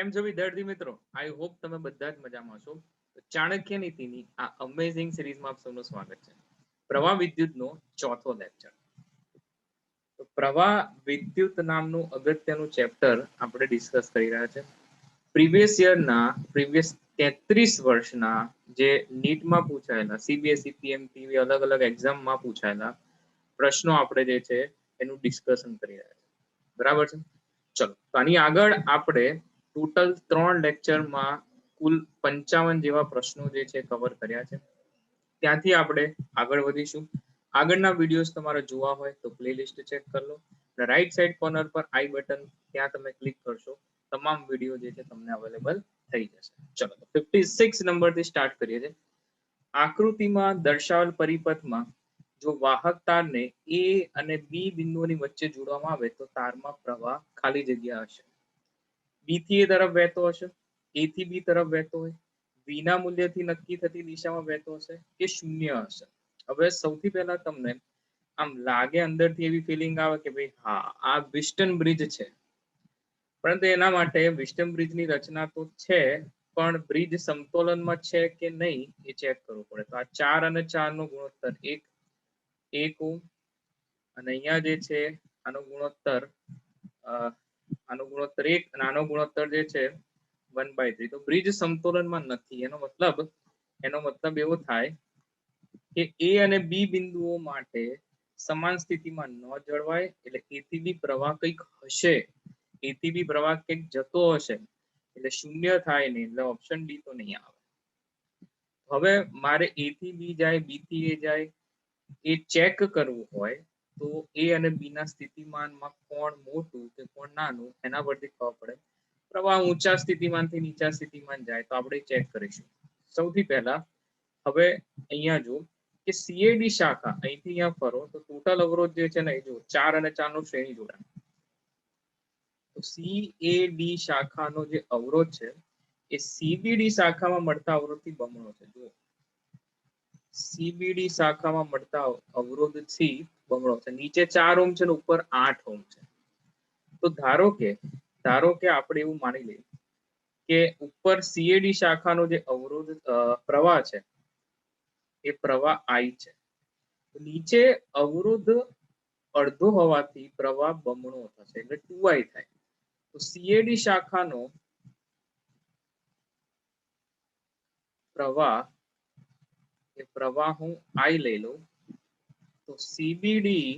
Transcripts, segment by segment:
કેમ છો વિદ્યાર્થી મિત્રો? આઈ હોપ તમે બધા જ મજામાં છો. ચાણક્ય નીતિની આ અમેઝિંગ સિરીઝમાં આપ સૌનું સ્વાગત છે. પ્રવાહ વિદ્યુતનો ચોથો લેક્ચર. તો પ્રવાહ વિદ્યુત નામનું અગત્યનું ચેપ્ટર આપણે ડિસ્કસ કરી રહ્યા છે. પ્રીવિયસ 33 વર્ષના જે નીટમાં પૂછાયેલા સીબીએસઈ પીએમટી અલગ અલગ એક્ઝામમાં પૂછાયેલા પ્રશ્નો આપણે જે છે એનું ડિસ્કશન કરી રહ્યા છે. બરાબર છે. ચલો, તો આની આગળ આપણે ટોટલ 3 લેક્ચરમાં કુલ 55 જેવા પ્રશ્નો જે છે કવર કર્યા છે. ત્યાંથી આપણે આગળ વધીશું. આગળના વિડીયોઝ તમારે જોવા હોય તો પ્લેલિસ્ટ ચેક કરી લો. રાઈટ સાઈડ કોર્નર પર આઈ બટન, ત્યાં તમે ક્લિક કરશો, તમામ વિડીયો જે છે તમને અવેલેબલ થઈ જશે. ચલો, 56 નંબરથી સ્ટાર્ટ કરીએ છીએ. આકૃતિમાં દર્શાવેલ પરિપથમાં જો વાહક તારને એ અને બી બિંદુઓની વચ્ચે જોડવામાં આવે તો તારમાં પ્રવાહ ખાલી જગ્યા હશે. બી થી એ તરફ વહેતો હશે, એ થી બી તરફ વહેતો હોય, બી ના મૂલ્યથી નક્કી થતી દિશામાં વહેતો હશે કે શૂન્ય હશે. હવે સૌથી પહેલા તમને આમ લાગે અંદરથી એવી ફિલિંગ આવે કે ભાઈ હા, આ વિસ્ટન બ્રિજ છે, પરંતુ એના માટે વિસ્ટન બ્રિજની રચના તો છે, પણ બ્રિજ સમતોલનમાં છે કે નહીં એ ચેક કરવું પડે. તો આ 4 અને 4 નો ગુણોત્તર 1 ઓહ્મ, અને અહીંયા જે છે આનો ગુણોત્તર 1 અને આનો ગુણોત્તર જે છે 1/3. તો બ્રિજ સમતોલનમાં નથી. એનો મતલબ એવો થાય કે એ અને બી બિંદુઓ માટે સમાન સ્થિતિમાં ન જળવાય, એટલે એથી બી પ્રવાહ કંઈક હશે, એથી બી પ્રવાહ કંઈક જતો હશે, એટલે શૂન્ય થાય નહીં, એટલે ઓપ્શન ડી તો નહીં આવે. હવે મારે એ થી બી જાય, બી થી એ જાય, એ ચેક કરવું હોય તો એ અને બી ના સ્થિતિમાનમાં કોણ મોટું કે કોણ નાનું એના પરથી ખબર પડે. પ્રવાહ ઊંચા સ્થિતિમાનથી નીચા સ્થિતિમાન જાય તો આપણે ચેક કરીશું. સૌથી પહેલા હવે અહીંયા જો કે સીએડી શાખા, અહીંથી અહીંયા ફરો તો ટોટલ અવરોધ જે છે ને એ જો 4 અને 4 નો શ્રેણી જોડાણ. તો સીએડી શાખાનો જે અવરોધ છે એ સીબીડી શાખામાં મળતા અવરોધથી બમણો છે. જો સીબીડી શાખામાં મળતા અવરોધથી બમણો છે. નીચે 4 ઓહ્મ છે ને ઉપર 8 ઓહ્મ છે. તો ધારો કે આપણે એવું માની લઈએ કે ઉપર સીએડી શાખાનો જે અવરોધ પ્રવાહ છે એ પ્રવાહ I છે. નીચે અવરોધ અડધો હોવાથી પ્રવાહ બમણો થશે, એટલે 2I થાય. તો સીએડી શાખાનો પ્રવાહ હું I લઈ લઉં, તો સીબીડી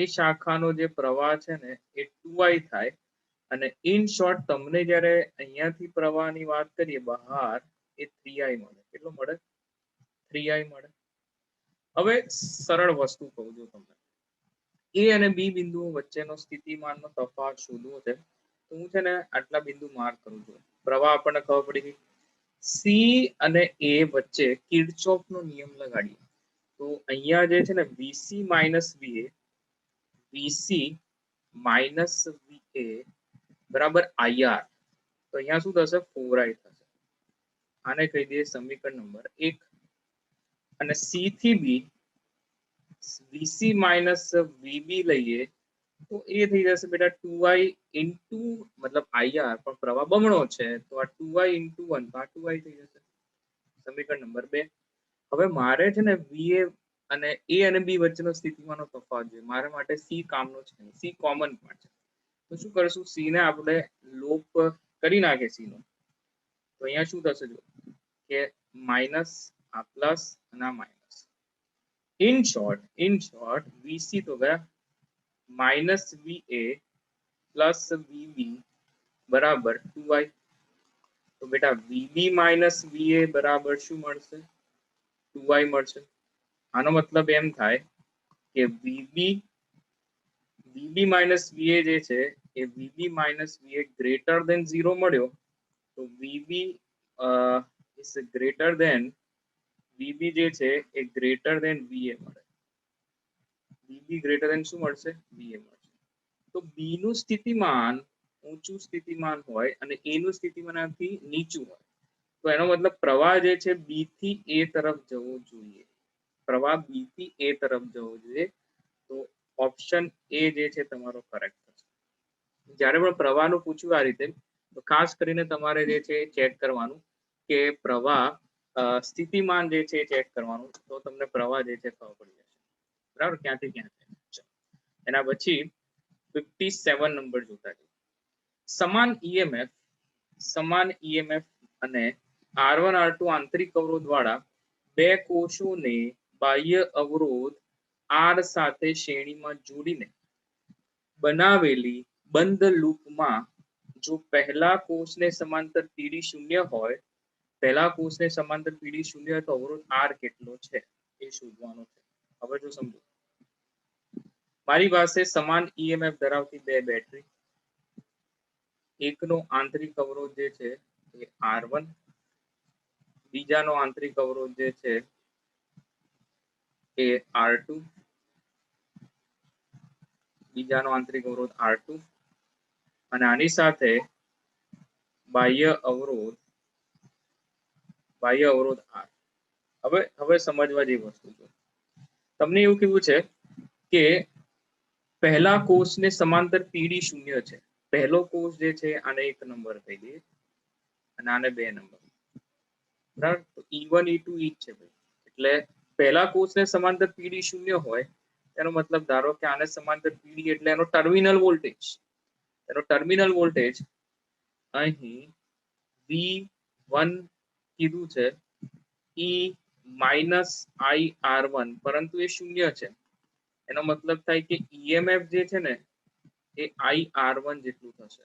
એ શાખાનો જે પ્રવાહ છે ને એ 2I થાય. અને ઇન શોર્ટ તમને જ્યારે અહીંયાથી પ્રવાહની વાત કરીએ બહાર, એ 3I મળે. કેટલો મળે? 3I મળે. હવે સરળ વસ્તુ કહું છું તમને, એ અને બી બિંદુઓ વચ્ચેનો સ્થિતિમાનનો તફાવત શોધવો છે. તો હું છે ને આટલા બિંદુ માર્ક કરું છું. પ્રવાહ આપણને ખબર પડી ગઈ. સી અને એ વચ્ચે કિર્ચોફનો નિયમ લગાડીએ તો અહીંયા જે છે ને વીસી માઇનસ વીએ, વીસી માઇનસ વીએ બરાબર IR. તો અહીંયા શું થશે? 4I થશે. આને કહી દઈએ સમીકરણ નંબર 1. અને સી થી બી વીસી માઇનસ વીબી લઈએ તો એ થઈ જશે બેટા 2I ઇન્ટુ મતલબ IR, પણ પ્રવાહ બમણો છે તો આ 2I ઇન્ટુ 1, તો આ 2I થઈ જશે. સમીકરણ નંબર 2. હવે મારે છે ને વીએ અને એ અને બી વચ્ચેનો સ્થિતિમાનનો તફાવત જોઈએ. મારા માટે સી કામનો છે, સી કોમન પણ છે. તો શું કરશું? સી ને આપણે લોપ કરી નાખીએ સી નો. તો અહીંયા શું થશે જો કે માઇનસ આ પ્લસ અને આ માઇનસ. ઇન શોર્ટ વીસી તો ગયા માઇનસ વીએ પ્લસ વીબી બરાબર 2I. તો બેટા વીબી માઇનસ વીએ બરાબર શું મળશે? 2I મળશે. આનો મતલબ એમ થાય કે વીબી માઇનસ વીએ જે છે એ વીબી માઇનસ વીએ ગ્રેટર દેન 0 મળ્યો. તો VB is greater than, VB જે છે એ ગ્રેટર દેન વીએ મળે. વીબી ગ્રેટર દેન શું મળશે? વીએ મળશે. તો બી નું સ્થિતિમાન ઊંચું સ્થિતિમાન હોય અને એ નું સ્થિતિમાનથી નીચું હોય, તો એનો મતલબ પ્રવાહ જે છે બી થી એ તરફ જવો જોઈએ. પ્રવાહ બી થી એ તરફ જવો જોઈએ. તો ઓપ્શન એ જે છે તમારો કરેક્ટ થશે. જ્યારે પણ પ્રવાહનું પૂછ્યું આ રીતે તો ખાસ કરીને તમારે જે છે ચેક કરવાનું કે પ્રવાહ સ્થિતિમાન જે છે ચેક કરવાનું, તો તમને પ્રવાહ જે છે ખબર પડી જશે, બરાબર, ક્યાંથી ક્યાં છે. એના પછી 57 નંબર જોતા જઈએ. સમાન ઈએમએફ અને R1 R2 આંતરિક અવરોધ વાળા બે કોષોને બાહ્ય અવરોધ R સાથે શ્રેણીમાં જોડીને બનાવેલી બંધ લૂપમાં જો પહેલા કોષને સમાંતર પીડી શૂન્ય હોય, તો અવરોધ R કેટલો છે એ શોધવાનો છે. હવે જો સમજો, મારી પાસે સમાન ઈએમએફ ધરાવતી બે બેટરી, એકનો આંતરિક અવરોધ જે છે એ R1, બીજાનો આંતરિક અવરોધ જે છે એ R2, અને આની સાથે બાહ્ય અવરોધ R. હવે સમજવા જેવી વસ્તુ છે. તમને એવું કીધું છે કે પહેલા કોષને સમાંતર પીડી શૂન્ય છે. પહેલો કોષ જે છે આને 1 નંબર કહી દઈએ અને આને 2 નંબર, બરાબર. તો E1 E2 E છે ભાઈ, એટલે પહેલા કોષને સમાંતર પીડી શૂન્ય હોય એનો મતલબ ધારો કે આને સમાંતર પીડી એટલે એનો ટર્મિનલ વોલ્ટેજ અહીં V1 કીધું છે, E -IR1, પરંતુ એ શૂન્ય છે. એનો મતલબ થાય કે ઈએમએફ જે છે ને એ IR1 જેટલું થશે.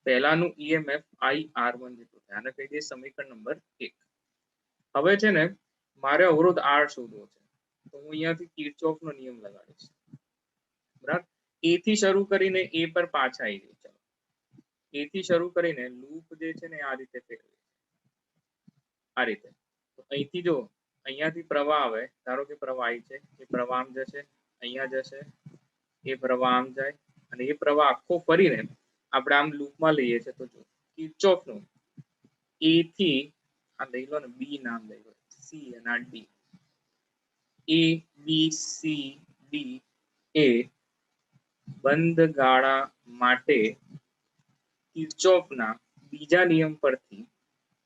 પહેલાનું ઈએમએફ IR1 જેટલું થાય. આને કહી દઈએ સમીકરણ નંબર 1. હવે છે ને મારે અવરોધ R શોધવો છે, તો હું અહીંયાથી કિર્ચોફનો નિયમ લગાડીશ, બરાબર. A થી શરૂ કરીને A પર પાછા આવી જઈએ. ચાલો, A થી શરૂ કરીને લૂપ જે છે ને આ રીતે ફેરવીએ, આ રીતે. તો અહીંથી જો અહીંયાથી પ્રવાહ આવે, ધારો કે પ્રવાહ આવી છે, એ પ્રવાહ આમ જશે, અહીંયા જશે, એ પ્રવાહ આમ જાય, અને એ પ્રવાહ આખો ફરીને આપણે આમ લૂપમાં લઈએ છીએ. તો જો કિર્ચોફનું A થી આ લઈ લો ને, B નામ લઈ લો, C અને આ D, A B C D એ બંધ ગાળા માટે કિર્ચોફના બીજા નિયમ પરથી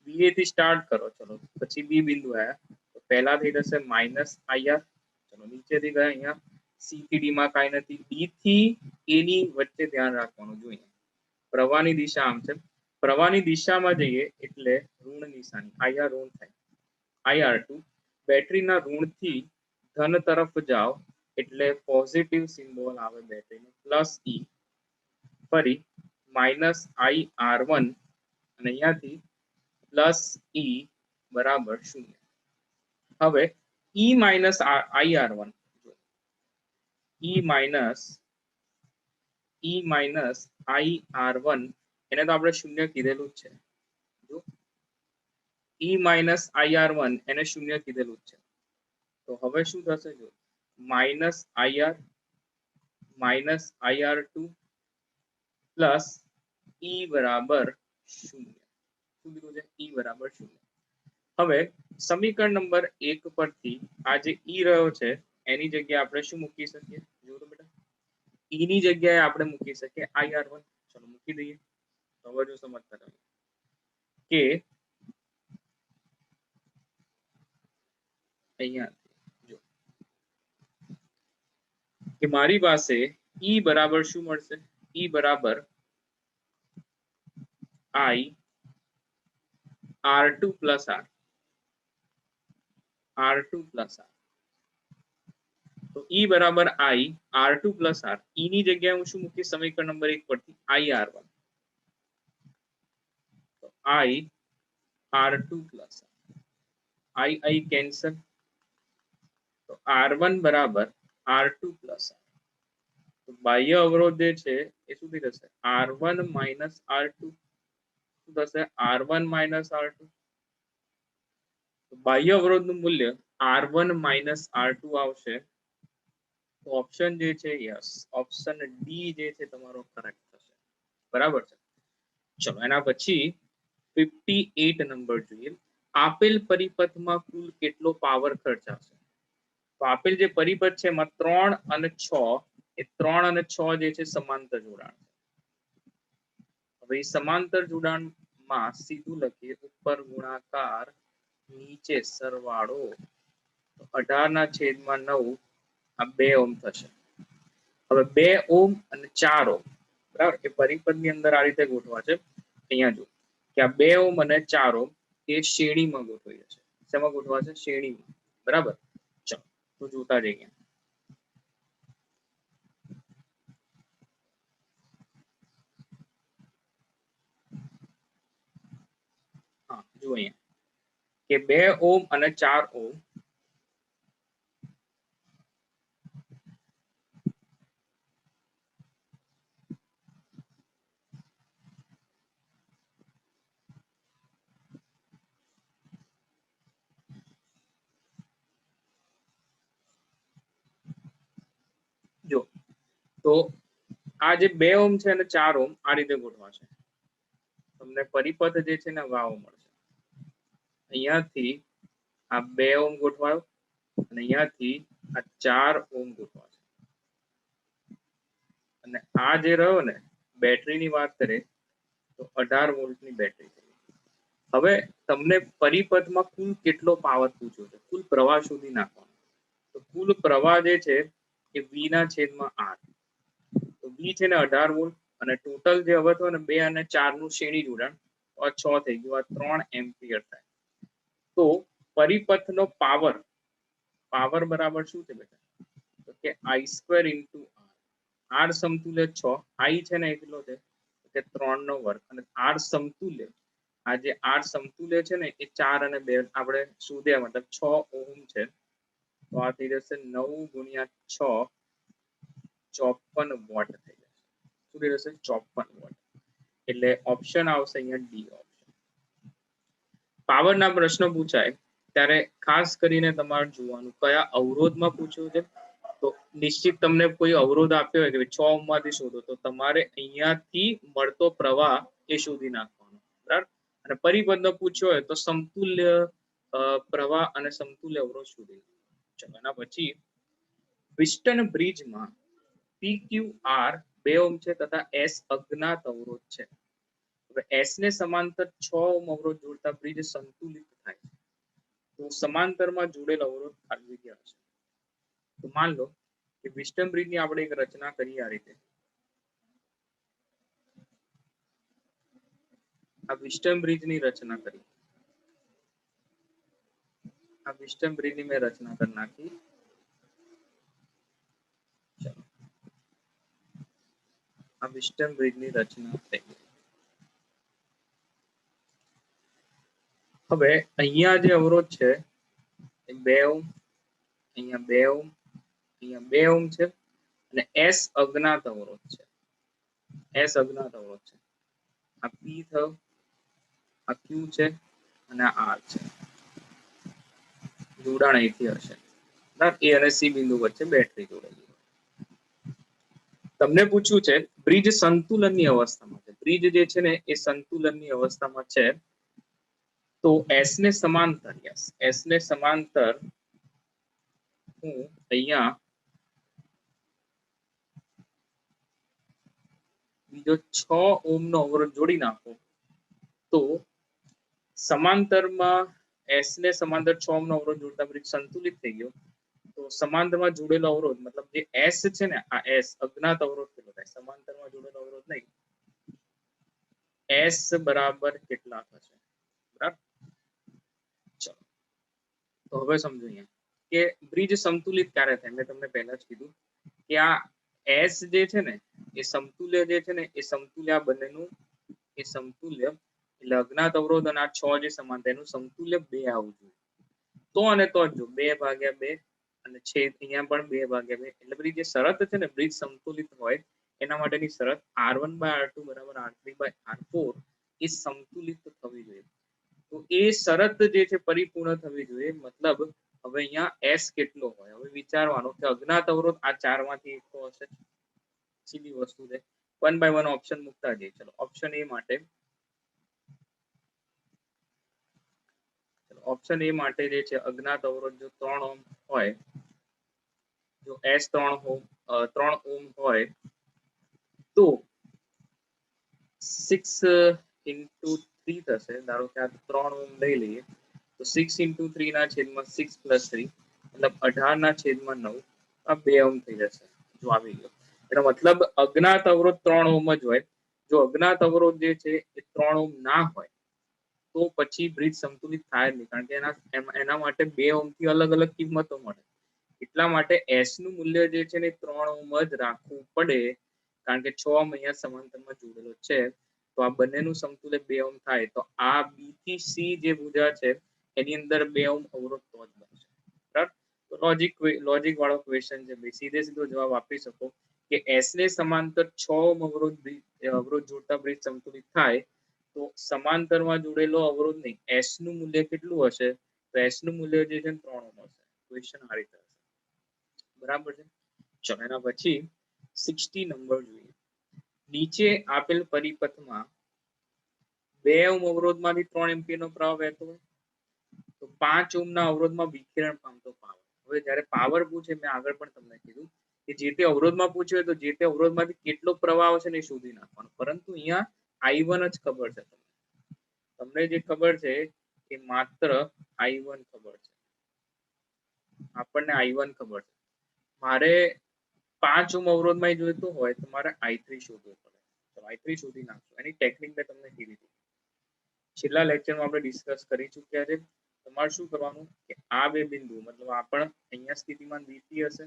BA થી સ્ટાર્ટ કરો. ચલો, પછી B બિંદુ આવ્યા, તો પહેલા થઈ જશે -IR. ચલો, નીચેથી ગયા અહીંયા C થી D માં કાંઈ નથી, D થી A ની વચ્ચે ધ્યાન રાખવાનું. જોઈએ પ્રવાહની દિશા આમ છે, પ્રવાહની દિશામાં જઈએ એટલે ઋણ નિશાની, IR ઋણ થાય, IR2. બેટરીના ઋણથી ધન તરફ જાઓ એટલે પોઝિટિવ સિમ્બોલ આવે બેટરીનું, +E, ફરી -IR1 અને અહીંયાથી +E બરાબર 0. હવે E IR1, E IR1 એને તો આપણે શૂન્ય કીધેલું જ છે. જો E IR1 એને શૂન્ય કીધેલું જ છે. તો હવે શું થશે? જો -IR -IR2 પ્લસ E બરાબર 0. શું કીધું છે? E બરાબર 0. હવે સમીકરણ નંબર 1 પરથી આ જે E રહ્યો છે એની જગ્યાએ આપણે શું મૂકી શકીએ? જો તો બેટા, E ની જગ્યાએ આપણે મૂકી શકીએ IR1. ચલો મૂકી દઈએ. હવે જો સમજતા રહો કે અહીંયા જો કે મારી પાસે E બરાબર શું મળશે? E બરાબર I R2 plus R, R2 plus R. તો E બરાબર I R2 plus R. E ની જગ્યાએ હું શું મૂકીશ સમીકરણ નંબર 1 પરથી? IR1. તો I R2 plus I cancel, તો R1 બરાબર R2 પ્લસ R. તો બાહ્ય અવરોધ જે છે એ શું થઈ જશે? R1 minus R2. શું થશે? R1 minus R2. બાહ્ય અવરોધનું મૂલ્ય R1 માઇનસ R2 આવશે. તો ઓપ્શન જે છે યસ, ઓપ્શન ડી જે છે તમારો કરેક્ટ થશે. બરાબર છે. ચલો એના પછી 58 નંબર જોઈએ. આપેલ પરિપથમાં કુલ કેટલો પાવર ખર્ચાશે? તો આપેલ જે પરિપથ છે એમાં 3 અને 6, એ 3 અને 6 જે છે સમાંતર જોડાણ છે. હવે સમાંતર જોડાણમાં સીધું લખીએ, ઉપર ગુણાકાર નીચે સરવાળો, 18/9 આ 2 ઓમ થશે. હવે 2 ઓમ અને 4 ઓમ, બરાબર, એ પરિપથની અંદર આ રીતે ગોઠવા છે. અહીંયા જો કે આ 2 ઓમ અને 4 ઓમ એ શ્રેણીમાં ગોઠવાઈ છે. શેમાં ગોઠવા છે? શ્રેણીમાં, બરાબર. ચાલો તો જોતા જઈએ. હા, જો અહીંયા કે 2 ઓમ અને 4 ઓમ જો તો આ જે 2 ઓમ છે અને 4 ઓમ આ રીતે ગોઠવા છે. તમને પરિપથ જે છે ને વાવ મળશે. અહીંયાથી આ 2 ઓમ ગોઠવાયો અને અહીંયાથી આ 4 ઓમ ગોઠવા છે. અને આ જે રહ્યો ને, બેટરીની વાત કરીએ તો 18 વોલ્ટની બેટરી છે. હવે તમને પરિપથમાં કુલ કેટલો પાવર પૂછ્યો છે, કુલ પ્રવાહ શોધી નાખવાનો. તો કુલ પ્રવાહ જે છે એ V ના છેદમાં R. તો V છે ને 18 વોલ્ટ અને ટોટલ જે હવે થયો ને 2 અને 4 નું શ્રેણી જોડાણ, તો આ 6 થઈ ગયું, આ 3 એમ્પિયર થાય. તો પરિપથનો પાવર બરાબર શું છે બેટા? તો કે I² × R. R સમતુલ્ય 6, I છે ને કેટલો છે કે 3 નો વર્ગ, અને R સમતુલ્ય, આ જે R સમતુલ્ય છે ને એ 4 અને 2 આપણે શોધ્યા, મતલબ 6 ઓહમ છે. તો આ થઈ જશે 9 × 6, 54 વોટ થઈ જશે. શું થઈ જશે? 54 વોટ. એટલે ઓપ્શન આવશે અહીંયા ડી ઓપ્શન. પાવરના પ્રશ્નો પૂછાય ત્યારે ખાસ કરીને તમારે જોવાનું કયા અવરોધમાં પૂછ્યું છે. તો નિશ્ચિત તમને કોઈ અવરોધ આપ્યો હોય કે 6 ઓહમ માંથી શોધો, તો તમારે અહીંયાથી મળતો પ્રવાહ એ શોધી નાખવાનો, બરાબર. અને પરિપથનો પૂછ્યો હોય તો સમતુલ્ય પ્રવાહ અને સમતુલ્ય અવરોધ શોધી. ચલો એના પછી વિસ્ટન બ્રિજમાં PQR 2 ઓહમ છે તથા S અજ્ઞાત અવરોધ છે. હવે S ને સમાંતર 6 ઓહમ અવરોધ જોડતા બ્રિજ સંતુલિત થાય છે. તો સમાંતરમાં જોડેલ અવરોધ ખાલી જગ્યા હશે. તો માન લો કે વિસ્ટન બ્રિજની આપણે એક રચના કરીએ આ રીતે. આ વિસ્ટન બ્રિજની રચના કરી, આ વિસ્ટન બ્રિજની મેં રચના કરી નાખી. આ વિસ્ટન બ્રિજની રચના થઈ ગઈ. હવે અહીંયા જે અવરોધ છે એ 2 ઓહમ, અહીંયા 2 ઓહમ, અહીંયા 2 ઓહમ છે, અને S અજ્ઞાત અવરોધ છે. S અજ્ઞાત અવરોધ છે. આ P થયો, આ Q છે અને આ R છે. જોડાણ અહીંથી હશે, બરાબર. A અને C બિંદુ વચ્ચે બેટરી જોડેલી. તમને પૂછ્યું છે બ્રિજ સંતુલનની અવસ્થામાં છે. બ્રિજ જે છે ને એ સંતુલનની અવસ્થામાં છે. તો S ને સમાંતર, S ને સમાંતર હું અહીંયા બીજો 6 ઓહમ નો અવરોધ જોડી નાખો, તો સમાંતરમાં S ને સમાંતર 6 ઓહમ નો અવરોધ જોડતા બ્રિજ સંતુલિત થઈ ગયો. તો સમાંતરમાં જોડેલો અવરોધ મતલબ જે S છે ને, આ S અજ્ઞાત અવરોધ કેટલો થાય? સમાંતરમાં જોડેલો અવરોધ નહીં, S બરાબર કેટલા થશે, બરાબર. ચલો તો હવે સમજો અહીંયા કે બ્રિજ સંતુલિત ક્યારે થાય. મેં તમને પહેલા જ કીધું કે આ S જે છે ને એ સમતુલ્ય જે છે ને એ સમતુલ્ય આ બંનેનું એ સમતુલ્ય, એટલે અજ્ઞાત અવરોધ અને આ 6 જે સમાંતર એનું સમતુલ્ય 2 આવવું જોઈએ. તો અને તો જ જો 2/2 અને છેદ અહીંયા પણ 2/2, એટલે બધી જે શરત છે ને બ્રિજ સંતુલિત હોય એના માટેની શરત R1/R2 = R3/R4 એ સંતુલિત થવી જોઈએ. તો એ શરત જે છે પરિપૂર્ણ થવી જોઈએ. મતલબ હવે અહીંયા S કેટલો હોય, હવે વિચારવાનું કે અજ્ઞાત અવરોધ આ 4 માંથી એક તો હશે. સીધી વસ્તુ છે, 1/1 ઓપ્શન મૂકતા જઈએ. ચલો ઓપ્શન A માટે, ઓપ્શન A માટે જે છે અજ્ઞાત અવરોધ જો 3 ઓહમ હોય, જો S 3 ઓહમ હોય તો 6 into 3 થશે. ધારો કે આ 3 ઓહ્મ લઈ લઈએ તો 6 into 3 ના છેદમાં 6 plus 3 મતલબ 18 ના છેદમાં 9 આ 2 ઓહ્મ થઈ જશે. જો આવી ગયો એનો મતલબ અજ્ઞાત અવરોધ 3 ઓહ્મ જ હોય. જો અજ્ઞાત અવરોધ જે છે એ 3 ઓહ્મ ના હોય તો પછી બ્રિજ સંતુલિત થાય જ નહીં, કારણ કે એના માટે 2 ઓહ્મ થી અલગ અલગ કિંમતો મળે. એટલા માટે એસ નું મૂલ્ય જે છે ને 3 ઓહ્મ જ રાખવું પડે, કારણ કે 6 ઓહ્મ અહીંયા સમાંતરમાં જોડેલો છે. તો આ બંનેનું સમતુલ્ય 2 ઓહ્મ થાય તો આ બી થી સી જે ભુજા છે એની અંદર 2 ઓહ્મ અવરોધ તો જ બનશે. બરાબર? તો લોજિક વાળો ક્વેશ્ચન છે. સીધે સીધો જવાબ આપી શકો કે એસ ને સમાંતર 6 ઓહ્મ અવરોધ જોડતા બ્રિજ સંતુલિત થાય તો સમાંતરમાં જોડેલો અવરોધ નહીં, એસ નું મૂલ્ય કેટલું હશે? તો એસ નું મૂલ્ય જે છે 3 ઓહ્મ હશે. ક્વેશ્ચન આ રીતે હશે. બરાબર છે? ચલો એના પછી 60 નંબર જોઈએ. નીચે આપેલ પરિપથમાં 2 ઓહ્મ અવરોધમાંથી 3 એમ્પિયરનો પ્રવાહ વહેતો હોય તો 5 ઓહ્મના અવરોધમાં વિકિરણ પામતો પાવર. હવે જ્યારે પાવર પૂછે, મેં આગળ પણ તમને કીધું કે જે તે અવરોધમાં પૂછ્યું હોય તો જે તે અવરોધમાંથી કેટલો પ્રવાહ આવશે ને એ શોધી નાખવાનો. પરંતુ અહીંયા I1 જ ખબર છે. તમને જે ખબર છે એ માત્ર I1 ખબર છે. આપણને I1 ખબર છે. મારે 5 ઓહ્મ અવરોધમાં જોઈતું હોય તો મારે I3 શોધવું પડે. તો I3 શોધી નાખજો. એની ટેકનિક મેં તમને કીધી હતી. છેલ્લા લેક્ચરમાં આપણે ડિસ્કસ કરી ચૂક્યા છે. તમારે શું કરવાનું કે આ બે બિંદુ મતલબ આ પણ અહીંયા સ્થિતિમાન VP હશે,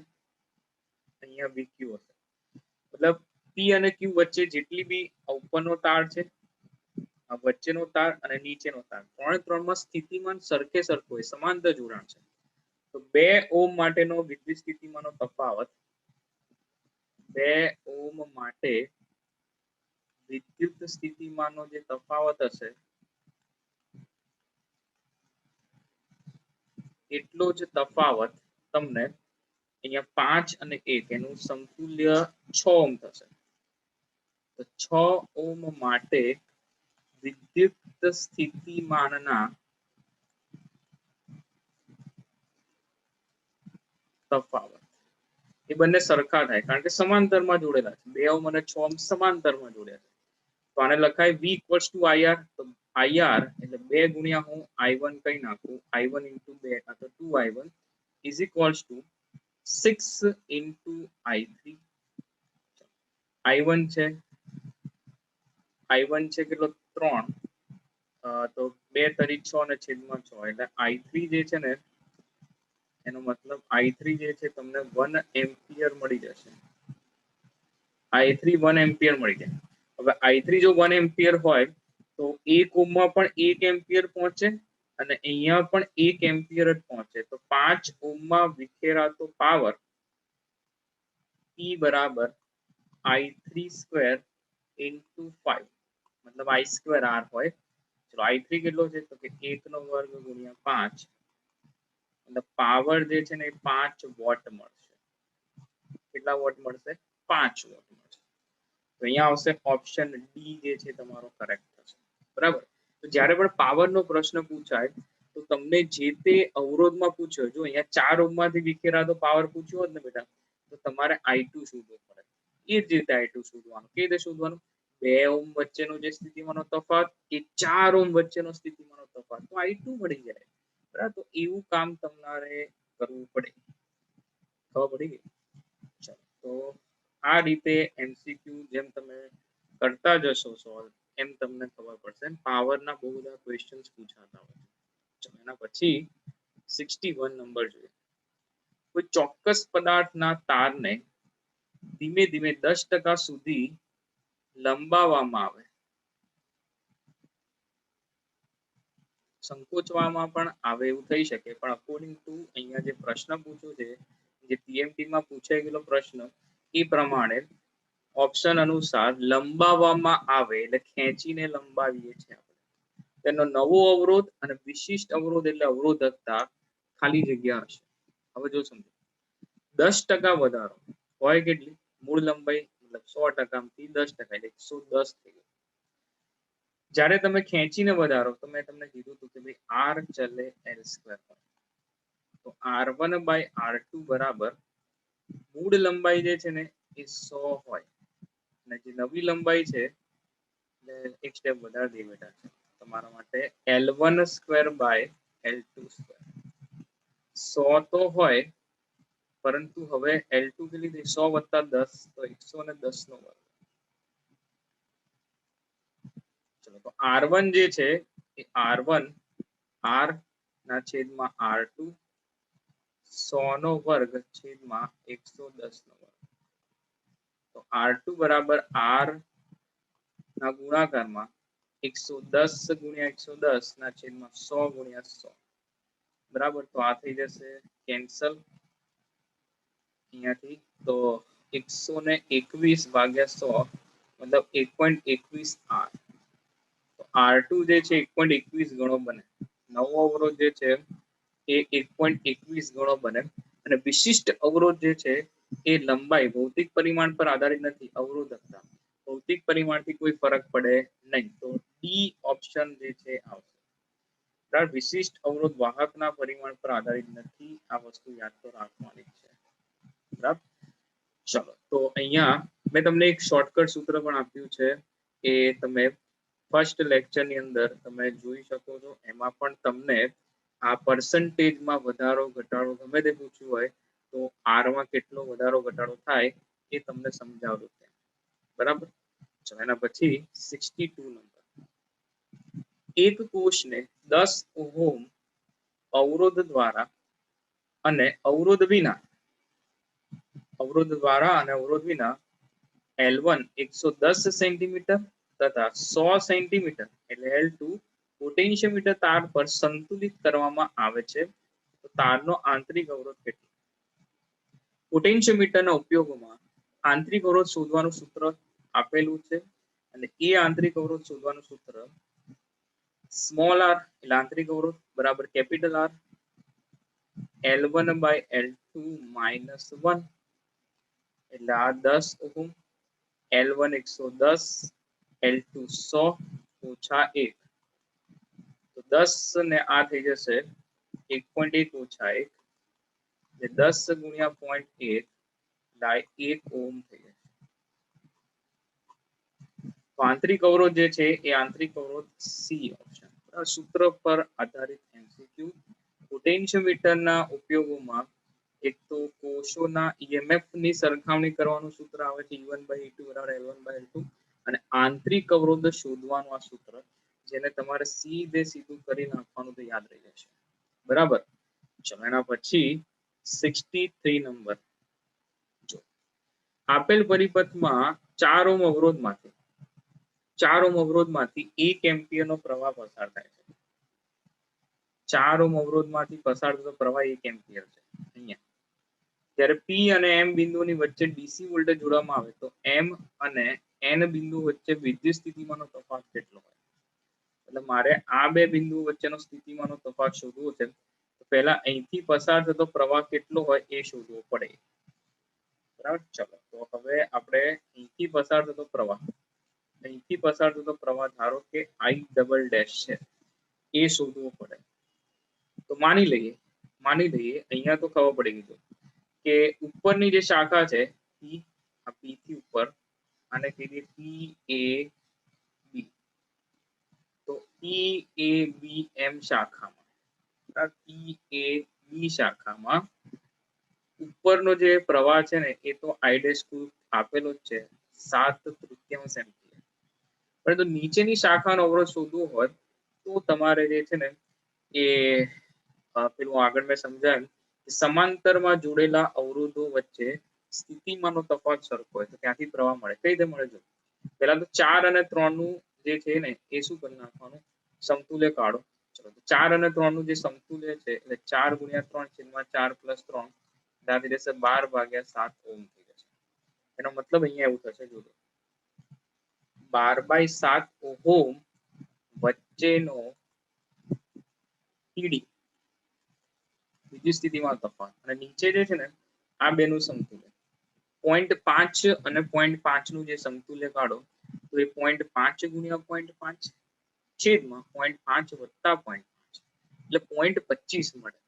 અહીંયા VQ હશે. મતલબ P અને Q વચ્ચે જેટલી બી ઉપરનો તાર છે, આ વચ્ચેનો તાર અને નીચેનો તાર ત્રણમાં સ્થિતિમાન સરખે સરખો હોય, સમાંતર જોડાણ છે. તો 2 ઓહ્મ માટેનો વિદ્યુત સ્થિતિમાનનો તફાવત 2 ઓહ્મ માટે વિદ્યુત સ્થિતિમાનનો જે તફાવત હશે એટલો જ તફાવત તમને અહીંયા 5 અને 1 એનું સમતુલ્ય 6 ઓહ્મ થશે. તો 6 ઓહ્મ માટે વિદ્યુત સ્થિતિમાનના તફાવત એ બંને સરખા થાય, કારણ કે સમાંતરમાં જોડેલા છે. 2 ઓહ્મ અને 6 ઓહ્મ સમાંતરમાં જોડ્યા છે. તો આને લખાય V equals to IR. તો IR એટલે 2 ગુણ્યા હું I1 કઈ નાખું, I1 into 2 તો 2I1 is equals to 6 into I3. I1 છે કેટલો 3, તો 2 તરી 6 ને છેદમાં 6 એટલે I3 જે છે ને એનો મતલબ I3 જે છે તમને 1 એમ્પિયર મળી જશે. I3 1 એમ્પિયર મળી જાય. હવે I3 જો 1 એમ્પિયર હોય તો 1 ઓહ્મમાં પણ 1 એમ્પિયર પહોંચે અને અહીંયા પણ 1 એમ્પિયર જ પહોંચે. તો 5 ઓહ્મમાં વિખેરાતો પાવર P બરાબર I3 સ્ક્વેર into 5 મતલબ I સ્ક્વેર R હોય. ચલો I3 કેટલો છે તો કે 1 નો વર્ગ ગુણ્યા 5 એટલે પાવર જે છે ને એ 5 વોટ મળશે. કેટલા વોટ મળશે? 5 વોટ મળશે. તો અહીંયા આવશે ઓપ્શન ડી જે છે તમારો કરેક્ટ થશે. બરાબર? તો જ્યારે પણ પાવરનો પ્રશ્ન પૂછાય તો તમને જે તે અવરોધમાં પૂછ્યો, જો અહીંયા 4 ઓહ્મમાંથી વિખેરાતો પાવર પૂછ્યો હોત ને બેટા તો તમારે I2 શોધવો પડે. એ જ રીતે I2 શોધવાનું. કેવી રીતે શોધવાનું? 2 ઓહ્મ વચ્ચેનો જે સ્થિતિમાનનો તફાવત એ 4 ઓહ્મ વચ્ચેનો સ્થિતિમાનનો તફાવત, તો I2 મળી જાય. બરાબર? તો એવું કામ તમારે કરવું પડે. ખબર પડી ગઈ? ચાલો, તો આ રીતે MCQ જેમ તમે કરતા જશો સોલ્વ એમ તમને ખબર પડશે. પાવરના બહુ બધા ક્વેશ્ચન્સ પૂછાતા હોય. ચાલો એના પછી 61 નંબર જોઈએ. કોઈ ચોક્કસ પદાર્થના તારને ધીમે ધીમે 10% સુધી લંબાવવામાં આવે, સંકોચવામાં પણ આવે એવું થઈ શકે, પણ અકોર્ડિંગ ટુ અહીંયા જે પ્રશ્ન પૂછ્યો છે, જે PMT માં પૂછાઈ ગયેલો પ્રશ્ન એ પ્રમાણે ઓપ્શન અનુસાર લંબાવવામાં આવે એટલે ખેંચીને લંબાવીએ છીએ આપણે. તેનો નવો અવરોધ અને વિશિષ્ટ અવરોધ એટલે અવરોધકતા ખાલી જગ્યા હશે. હવે જો સમજો 10% વધારો હોય કેટલી? મૂળ લંબાઈ મતલબ 100% થી 10% એટલે 110 થઈ ગયું. જ્યારે તમે ખેંચીને વધારો તો મેં તમને કીધું હતું કે ભાઈ R ચલે L² તો R1 by R2 બરાબર મૂળ લંબાઈ જે છે ને એ 100 હોય અને જે નવી લંબાઈ છે એક સ્ટેપ વધારે દે બેટા તમારા માટે L1 square by L2 square 100 તો હોય પરંતુ હવે L2 કેટલી થઈ 100 વત્તા 10 તો 110 નો વર્ગ ચલો તો R1 જે છે એ R1 R ના છેદમાં R2 100 નો વર્ગ છેદમાં 110 નો વર્ગ તો R2 બરાબર R ના ગુણાકારમાં 110 ગુણ્યા 110 ના છેદમાં 100 ગુણ્યા 100 બરાબર તો આ થઈ જશે કેન્સલ અહીંયાથી તો 121 ભાગ્યા 100 મતલબ 1.21 R તો R2 જે છે 1.21 ગણો બને નવો અવરોધ જે છે એ 1.21 ગણો બને અને વિશિષ્ટ અવરોધ જે છે એ લંબાઈ ભૌતિક પરિમાણ પર આધારિત નથી અવરોધકતા ભૌતિક પરિમાણથી કોઈ ફરક પડે નહીં તો ડી ઓપ્શન જે છે આવશે બરાબર વિશિષ્ટ અવરોધ વાહકના પરિમાણ પર આધારિત નથી આ વસ્તુ યાદ તો રાખવાની છે બરાબર ચલો તો અહીંયા મેં તમને એક શોર્ટકટ સૂત્ર પણ આપ્યું છે એ તમે ફર્સ્ટ લેક્ચરની અંદર તમે જોઈ શકો છો એમાં પણ તમને આ પર્સન્ટેજમાં વધારો ઘટાડો ગમે તે પૂછ્યું હોય તો R માં કેટલો વધારો ઘટાડો થાય એ તમને સમજાવ્યું છે બરાબર ચલો એના પછી 62 નંબર એક કોષને 10 ઓહમ અવરોધ દ્વારા અને અવરોધ વિના L1 110 સેન્ટીમીટર તથા 100 સેન્ટીમીટર એટલે L2 પોટેન્શિયોમીટર તાર પર સંતુલિત કરવામાં આવે છે તો તારનો આંતરિક અવરોધ કેટલો પોટેન્શિયોમીટરના ઉપયોગમાં આંતરિક અવરોધ શોધવાનું સૂત્ર આપેલું છે અને એ આંતરિક અવરોધ શોધવાનું સૂત્ર સ્મોલ r એટલે આંતરિક અવરોધ બરાબર capital R L1 by L2 minus 1 એટલે આ 10 ઓહમ L1 110 L2 100 ઓછા 1 તો 10 ને આ થઈ જશે 1.1 ઓછા 1 એટલે 10 ગુણ્યા 0.1 એટલે 1 ઓહમ થઈ જશે તો આંતરિક અવરોધ જે છે એ આંતરિક અવરોધ સી ઓપ્શન સૂત્ર પર આધારિત એમસીક્યુ પોટેન્શિયોમીટરના ઉપયોગોમાં એક તો કોષોના EMF ની સરખામણી કરવાનું સૂત્ર આવે છે E1 by E2 બરાબર L1 by L2 અને આંતરિક અવરોધ શોધવાનું આ સૂત્ર જેને તમારે સીધું કરી નાખવાનું તો યાદ રહી જશે બરાબર ચલો એના પછી 63 નંબર જો આપેલ પરિપથમાં 4 ઓહમ અવરોધમાંથી 1 એમ્પિયરનો પ્રવાહ પસાર થાય છે 4 ઓહમ અવરોધમાંથી પસાર થતો પ્રવાહ 1 એમ્પિયર છે અહીંયા જ્યારે P અને M બિંદુની વચ્ચે ડીસી વોલ્ટેજ જોડવામાં આવે તો M અને N બિંદુ વચ્ચે વિદ્યુત સ્થિતિમાનનો તફાવત કેટલો હોય એટલે મારે આ બે બિંદુ વચ્ચેનો સ્થિતિમાનનો તફાવત શોધવો છે તો પહેલા અહીંથી પસાર થતો પ્રવાહ કેટલો હોય એ શોધવો પડે બરાબર ચલો તો હવે આપણે અહીંથી પસાર થતો પ્રવાહ ધારો કે I ડબલ ડેશ છે એ શોધવો પડે તો માની લઈએ અહીંયા તો ખબર પડી ગઈ કે ઉપરની જે શાખા છે P થી ઉપર અને કીધી PAB તો PABM શાખામાં ઉપરનો જે પ્રવાહ છે ને એ તો I ડેશ આપેલો જ છે 7/3 એમ્પિયર પરંતુ નીચેની શાખાનો અવરોધ શોધવો હોય તો તમારે જે છે ને એ પેલું આગળ મેં સમજાવ્યું સમાંતરમાં જોડેલા અવરોધો વચ્ચે સ્થિતિમાનનો તફાવત સરખો હોય તો ત્યાંથી પ્રવાહ મળે કઈ રીતે મળે છે પહેલા તો 4 અને 3 નું જે છે ને એ શું કરી નાખવાનું સમતુલ્ય કાઢો ચલો 4 અને 3 નું જે સમતુલ્ય છે એટલે 4 ગુણ્યા 3 છેદમાં 4 પ્લસ 3 ત્યાંથી રહેશે 12 ભાગ્યા 7 ઓહમ થઈ જશે એનો મતલબ અહીંયા એવું થશે જોજો 12/7 ઓહમ વચ્ચેનો ઈડી વિદ્યુત સ્થિતિમાન તફાવત અને નીચે જે છે ને આ બેનું સમતુલ્ય 0.5 અને 0.5 નું જે સમતુલ્ય કાઢો તો એ 0.5 ગુણ્યા 0.5 છેદમાં 0.5 વત્તા 0.5 એટલે 0.25 મળે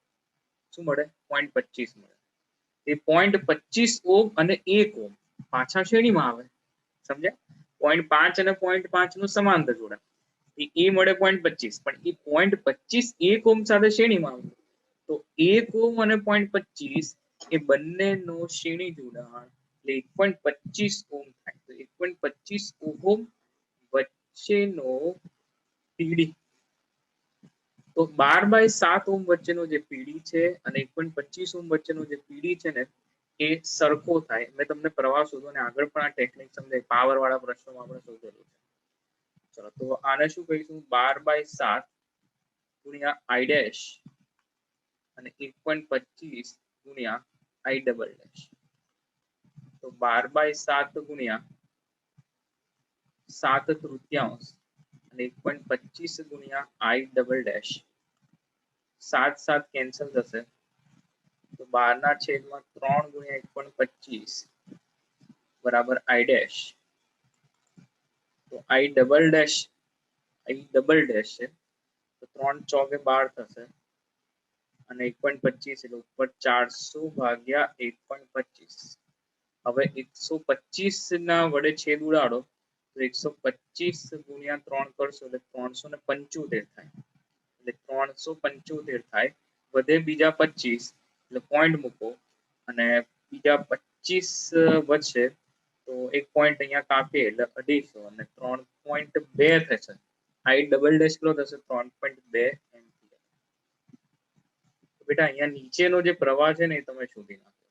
શું મળે 0.25 મળે એ 0.25 ઓહમ અને 1 ઓહમ પાછા શ્રેણીમાં આવે સમજ્યા 0.5 અને 0.5 નું સમાંતર જોડાણ એ મળે 0.25 પણ એ 0.25 1 ઓહ્મ સાથે શ્રેણીમાં આવે તો 1 ઓહ્મ અને 0.25 એ બંનેનો શ્રેણી જોડાણ એટલે 1.25 ઓહ્મ થાય તો 1.25 ઓહ્મ વચ્ચેનો પીડી તો 12/7 ઓહ્મ વચ્ચેનો જે પીડી છે અને 1.25 ઓહ્મ વચ્ચેનો જે પીડી છે ને એ સરખો થાય મેં તમને પ્રવાહ શોધો અને આગળ પણ આ ટેકનિક સમજાય પાવર વાળા પ્રશ્નોમાં આપણે શોધેલું છે ચલો તો આને શું કહીશું 12/7 ગુણ્યા I ડેશ અને 1.25 ગુણ્યા I ડબલ ડેશ તો 12/7 ગુણ્યા 7/3 અને 1.25 ગુણ્યા I ડબલ ડેશ 7 કેન્સલ થશે તો 12/3 ગુણ્યા 1.25 બરાબર I ડેશ તો I ડબલ ડેશ છે તો 3 ચોકે 12 થશે અને 1.25 એટલે ઉપર 400 ભાગ્યા 1.25 હવે 125 ના વડે છેદ ઉડાડો તો 125 ગુણ્યા 3 કરશો એટલે 375 થાય એટલે 375 થાય વધે બીજા 25 એટલે પોઈન્ટ મૂકો અને બીજા 25 વધશે તો એક પોઈન્ટ અહીંયા કાપીએ એટલે 250 અને 3.2 થશે I ડબલ ડેશ કેટલો થશે 3.2 એમ્પિયર બેટા અહીંયા નીચેનો જે પ્રવાહ છે ને એ તમે શોધી નાખો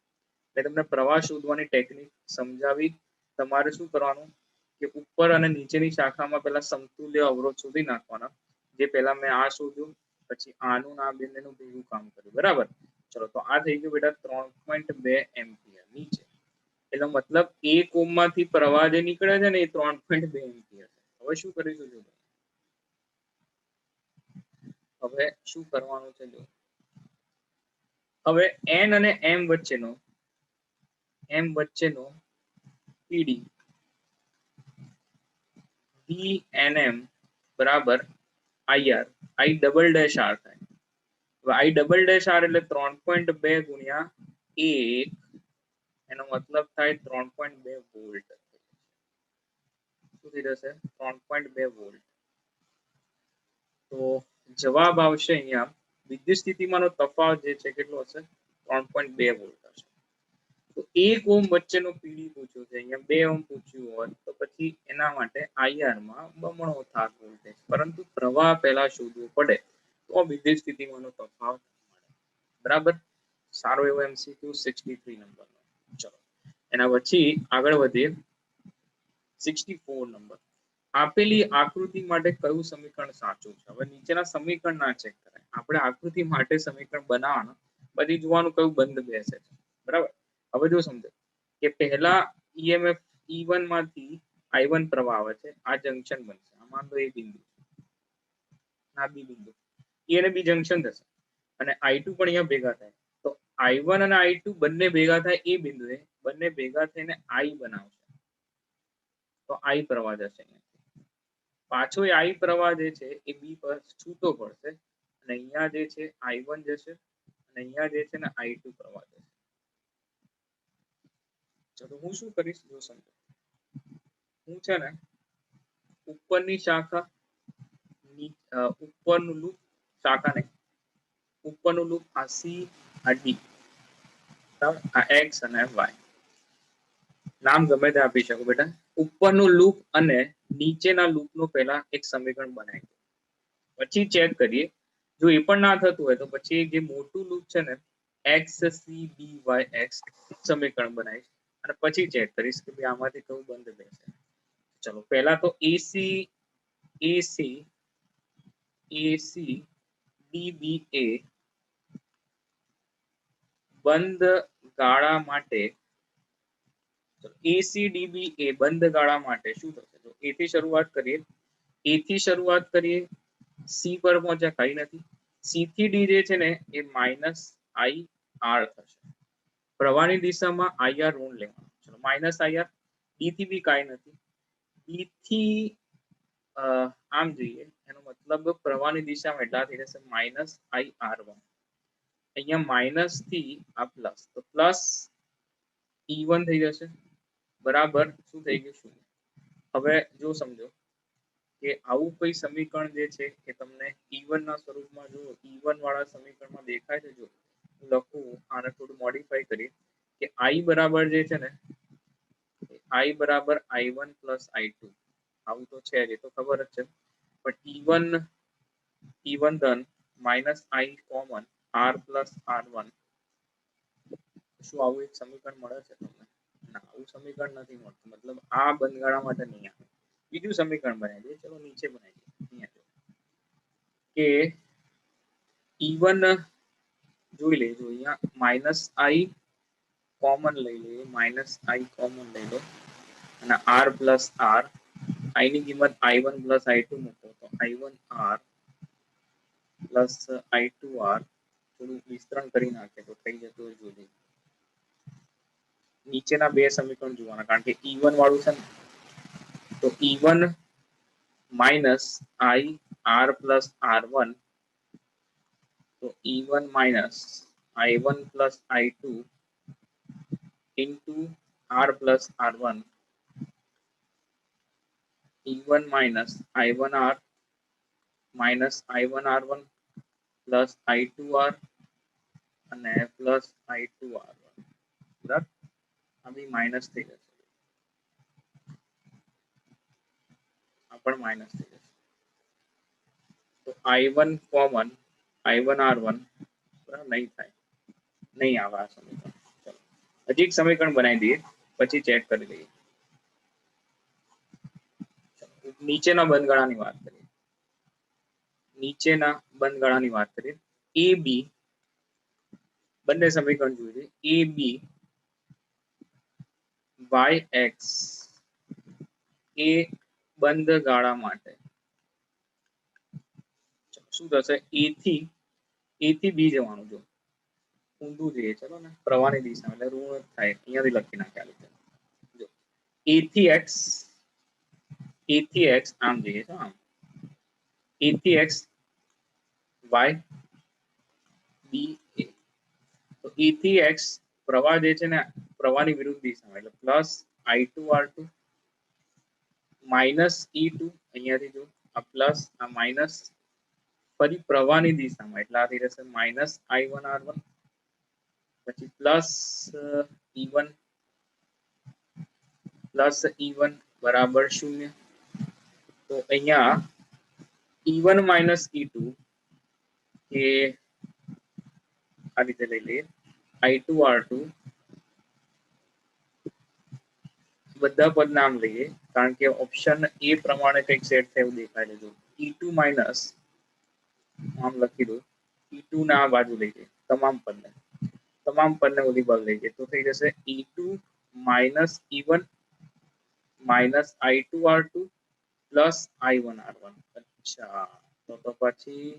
એટલે તમને પ્રવાહ શોધવાની ટેકનિક સમજાવી તમારે શું કરવાનું કે ઉપર અને નીચેની શાખામાં પહેલા સમતુલ્ય અવરોધ શોધી નાખવાના જે પહેલા મેં આ શોધ્યું પછી આનું આ બંનેનું ભેગું કામ કર્યું બરાબર ચલો તો આ થઈ ગયું બેટા 3.2 એમ્પિયર નીચે એટલે મતલબ 1 ઓહ્મ માંથી પ્રવાહ જે નીકળે છે ને એ 3.2 એમ્પિયર હવે શું કરીશું જો હવે શું કરવાનું છે જો હવે n અને m વચ્ચેનો પીડી VNM બરાબર IR I double dash R થાય હવે I ડબલ ડેશ R એટલે 3.2 ગુણ્યા 1 એનો મતલબ થાય 3.2 વોલ્ટ શું થઈ જશે 3.2 વોલ્ટ તો જવાબ આવશે અહીંયા વિદ્યુત સ્થિતિમાનનો તફાવત જે છે કેટલો હશે 3.2 વોલ્ટ હશે તો 1 ઓહ્મ વચ્ચેનો પીડી પૂછ્યો છે અહીંયા 2 ઓહ્મ પૂછ્યું હોત તો પછી એના માટે IR માં બમણો થાક વોલ્ટેજ પરંતુ પ્રવાહ પહેલા શોધવો પડે તો વિદ્યુત સ્થિતિમાનનો તફાવત મળે બરાબર સારો એવો MCQ 63 નંબરનો ચલો એના પછી આગળ વધીએ 64 નંબર આપેલી આકૃતિ માટે કયું સમીકરણ સાચું છે હવે નીચેના સમીકરણ ના ચેક કરાય આપણે આકૃતિ માટે સમીકરણ બનાવવાનું પછી જોવાનું કયું બંધ બેસે છે બરાબર હવે જો સમજો કે પહેલા EMF E1 માંથી I1 પ્રવાહ આવે છે આ જંક્શન બનશે આમાં તો એ બિંદુ આ બી બિંદુ એ અને બી જંક્શન થશે અને I2 પણ અહીંયા ભેગા થાય તો I1 અને I2 બંને ભેગા થાય એ બિંદુએ બંને ભેગા થઈને I બનાવશે તો I પ્રવાહ જશે પાછો I પ્રવાહ જે છે એ બી પર છૂટો પડશે અને અહીંયા જે છે I1 જશે અને અહીંયા જે છે ને I2 પ્રવાહ જશે ચલો હું શું કરીશ જો સમજો હું છે ને ઉપરની શાખા ઉપરનું લૂપ શાખા નહીં ઉપરનું લૂપ આ C આ D આ X અને Y નામ ગમે તે આપી શકો બેટા ઉપરનું લૂપ અને નીચેના લૂપનું પહેલા એક સમીકરણ બનાવી પછી ચેક કરીએ જો એ પણ ના થતું હોય તો પછી જે મોટું લૂપ છે ને XCDYX સમીકરણ બનાવીશ અને પછી ચેક કરીશ કે ભાઈ આમાંથી કયું બંધ બેસે ચલો પહેલા તો AC DBA બંધ ગાળા માટે ACDBA બંધ ગાળા માટે શું થશે તો A થી શરૂઆત કરીએ C પર પહોંચ્યા કઈ નથી C થી D જે છે ને એ -IR થશે પ્રવાહની દિશામાં IR ઋણ લેવાનું ચલો -IR D થી બી કાંઈ નથી D થી આમ જોઈએ એનો મતલબ પ્રવાહની દિશામાં એટલા થઈ જશે -IR1 અહીંયા માઇનસ થી આ પ્લસ તો પ્લસ E1 થઈ જશે બરાબર શું થઈ ગયું હવે જો સમજો કે આવું કોઈ સમીકરણ જે છે એ તમને E1 ના સ્વરૂપમાં જો E1 વાળા સમીકરણમાં દેખાય છે, જો લખું આને થોડું મોડિફાઈ કરી કે I બરાબર જે છે ને I બરાબર I1 પ્લસ I2 આવું તો છે જ, એ તો ખબર જ છે, પણ E1 ધન minus I common R plus R1 શું આવું એક સમીકરણ મળે છે તમને? ના, આવું સમીકરણ નથી મળતું, મતલબ આ બંધગાળા માટે નહીં આવે. બીજું સમીકરણ બનાવી દઈએ, ચલો નીચે બનાવી દઈએ કે E1 જોઈ લેજો, અહીંયા માઇનસ I કોમન લઈ લઈએ, માઇનસ I કોમન લઈ લો અને R પ્લસ R, I ની કિંમત I1 પ્લસ I2 મૂકો તો I1 R plus I2 R, થોડું વિસ્તરણ કરી નાખે તો થઈ જતું હોય જોઈએ. નીચેના બે સમીકરણ જોવાના, કારણ કે E1 વાળું છે ને, તો E1 minus I R plus R1, તો E1 minus I1 plus I2 into R plus R1, E1 minus I1 R minus I1 R1 plus I2 R અને plus I2 R1, બરાબર? આ બી માઇનસ થઈ જશે, આ પણ માઇનસ થઈ જશે, તો I1 કોમન I1 R1 બરાબર નહીં થાય, નહીં આવે આ સમીકરણ. ચલો હજી એક સમીકરણ બનાવી દઈએ, પછી ચેક કરી લઈએ. નીચેના બંધગાળાની વાત કરીએ, નીચેના બંધગાળાની વાત કરીએ, એ બી બંને સમીકરણ જોઈએ, એ બી વાય એક્સ એ બંધગાળા માટે શું થશે? એ થી બી જવાનું, જો ઊંધું જોઈએ, ચલો ને પ્રવાહની દિશા એટલે ઋણ થાય, અહીંયાથી લખી નાખ્યા. જો એ થી એક્સ આમ જઈએ છો, આમ એ થી એક્સ વાય બી એ, તો એ થી એક્સ પ્રવાહ જે છે ને પ્રવાહની વિરુદ્ધ દિશામાં એટલે plus I2 R2 minus E2, અહીંયાથી જો આ પ્લસ આ માઇનસ ફરી પ્રવાહની દિશામાં એટલે આ થઈ જશે માઇનસ I1 R1 પછી પ્લસ E1 બરાબર 0, તો અહીંયા E1 માઇનસ E2 એ આ રીતે લઈ લઈએ, I2 R2 બધા પદ નામ લઈએ, કારણ કે ઓપ્શન એ પ્રમાણે કંઈક સેટ થયું દેખાય છે. જો E2 માઇનસ આમ લખી દો, E2 ના આ બાજુ લઈ જઈએ, તમામ પદને ઓલી બાજુ લઈ જઈએ, તો થઈ જશે E2 minus E1 minus I2 R2 plus I1 R1. અચ્છા, તો પછી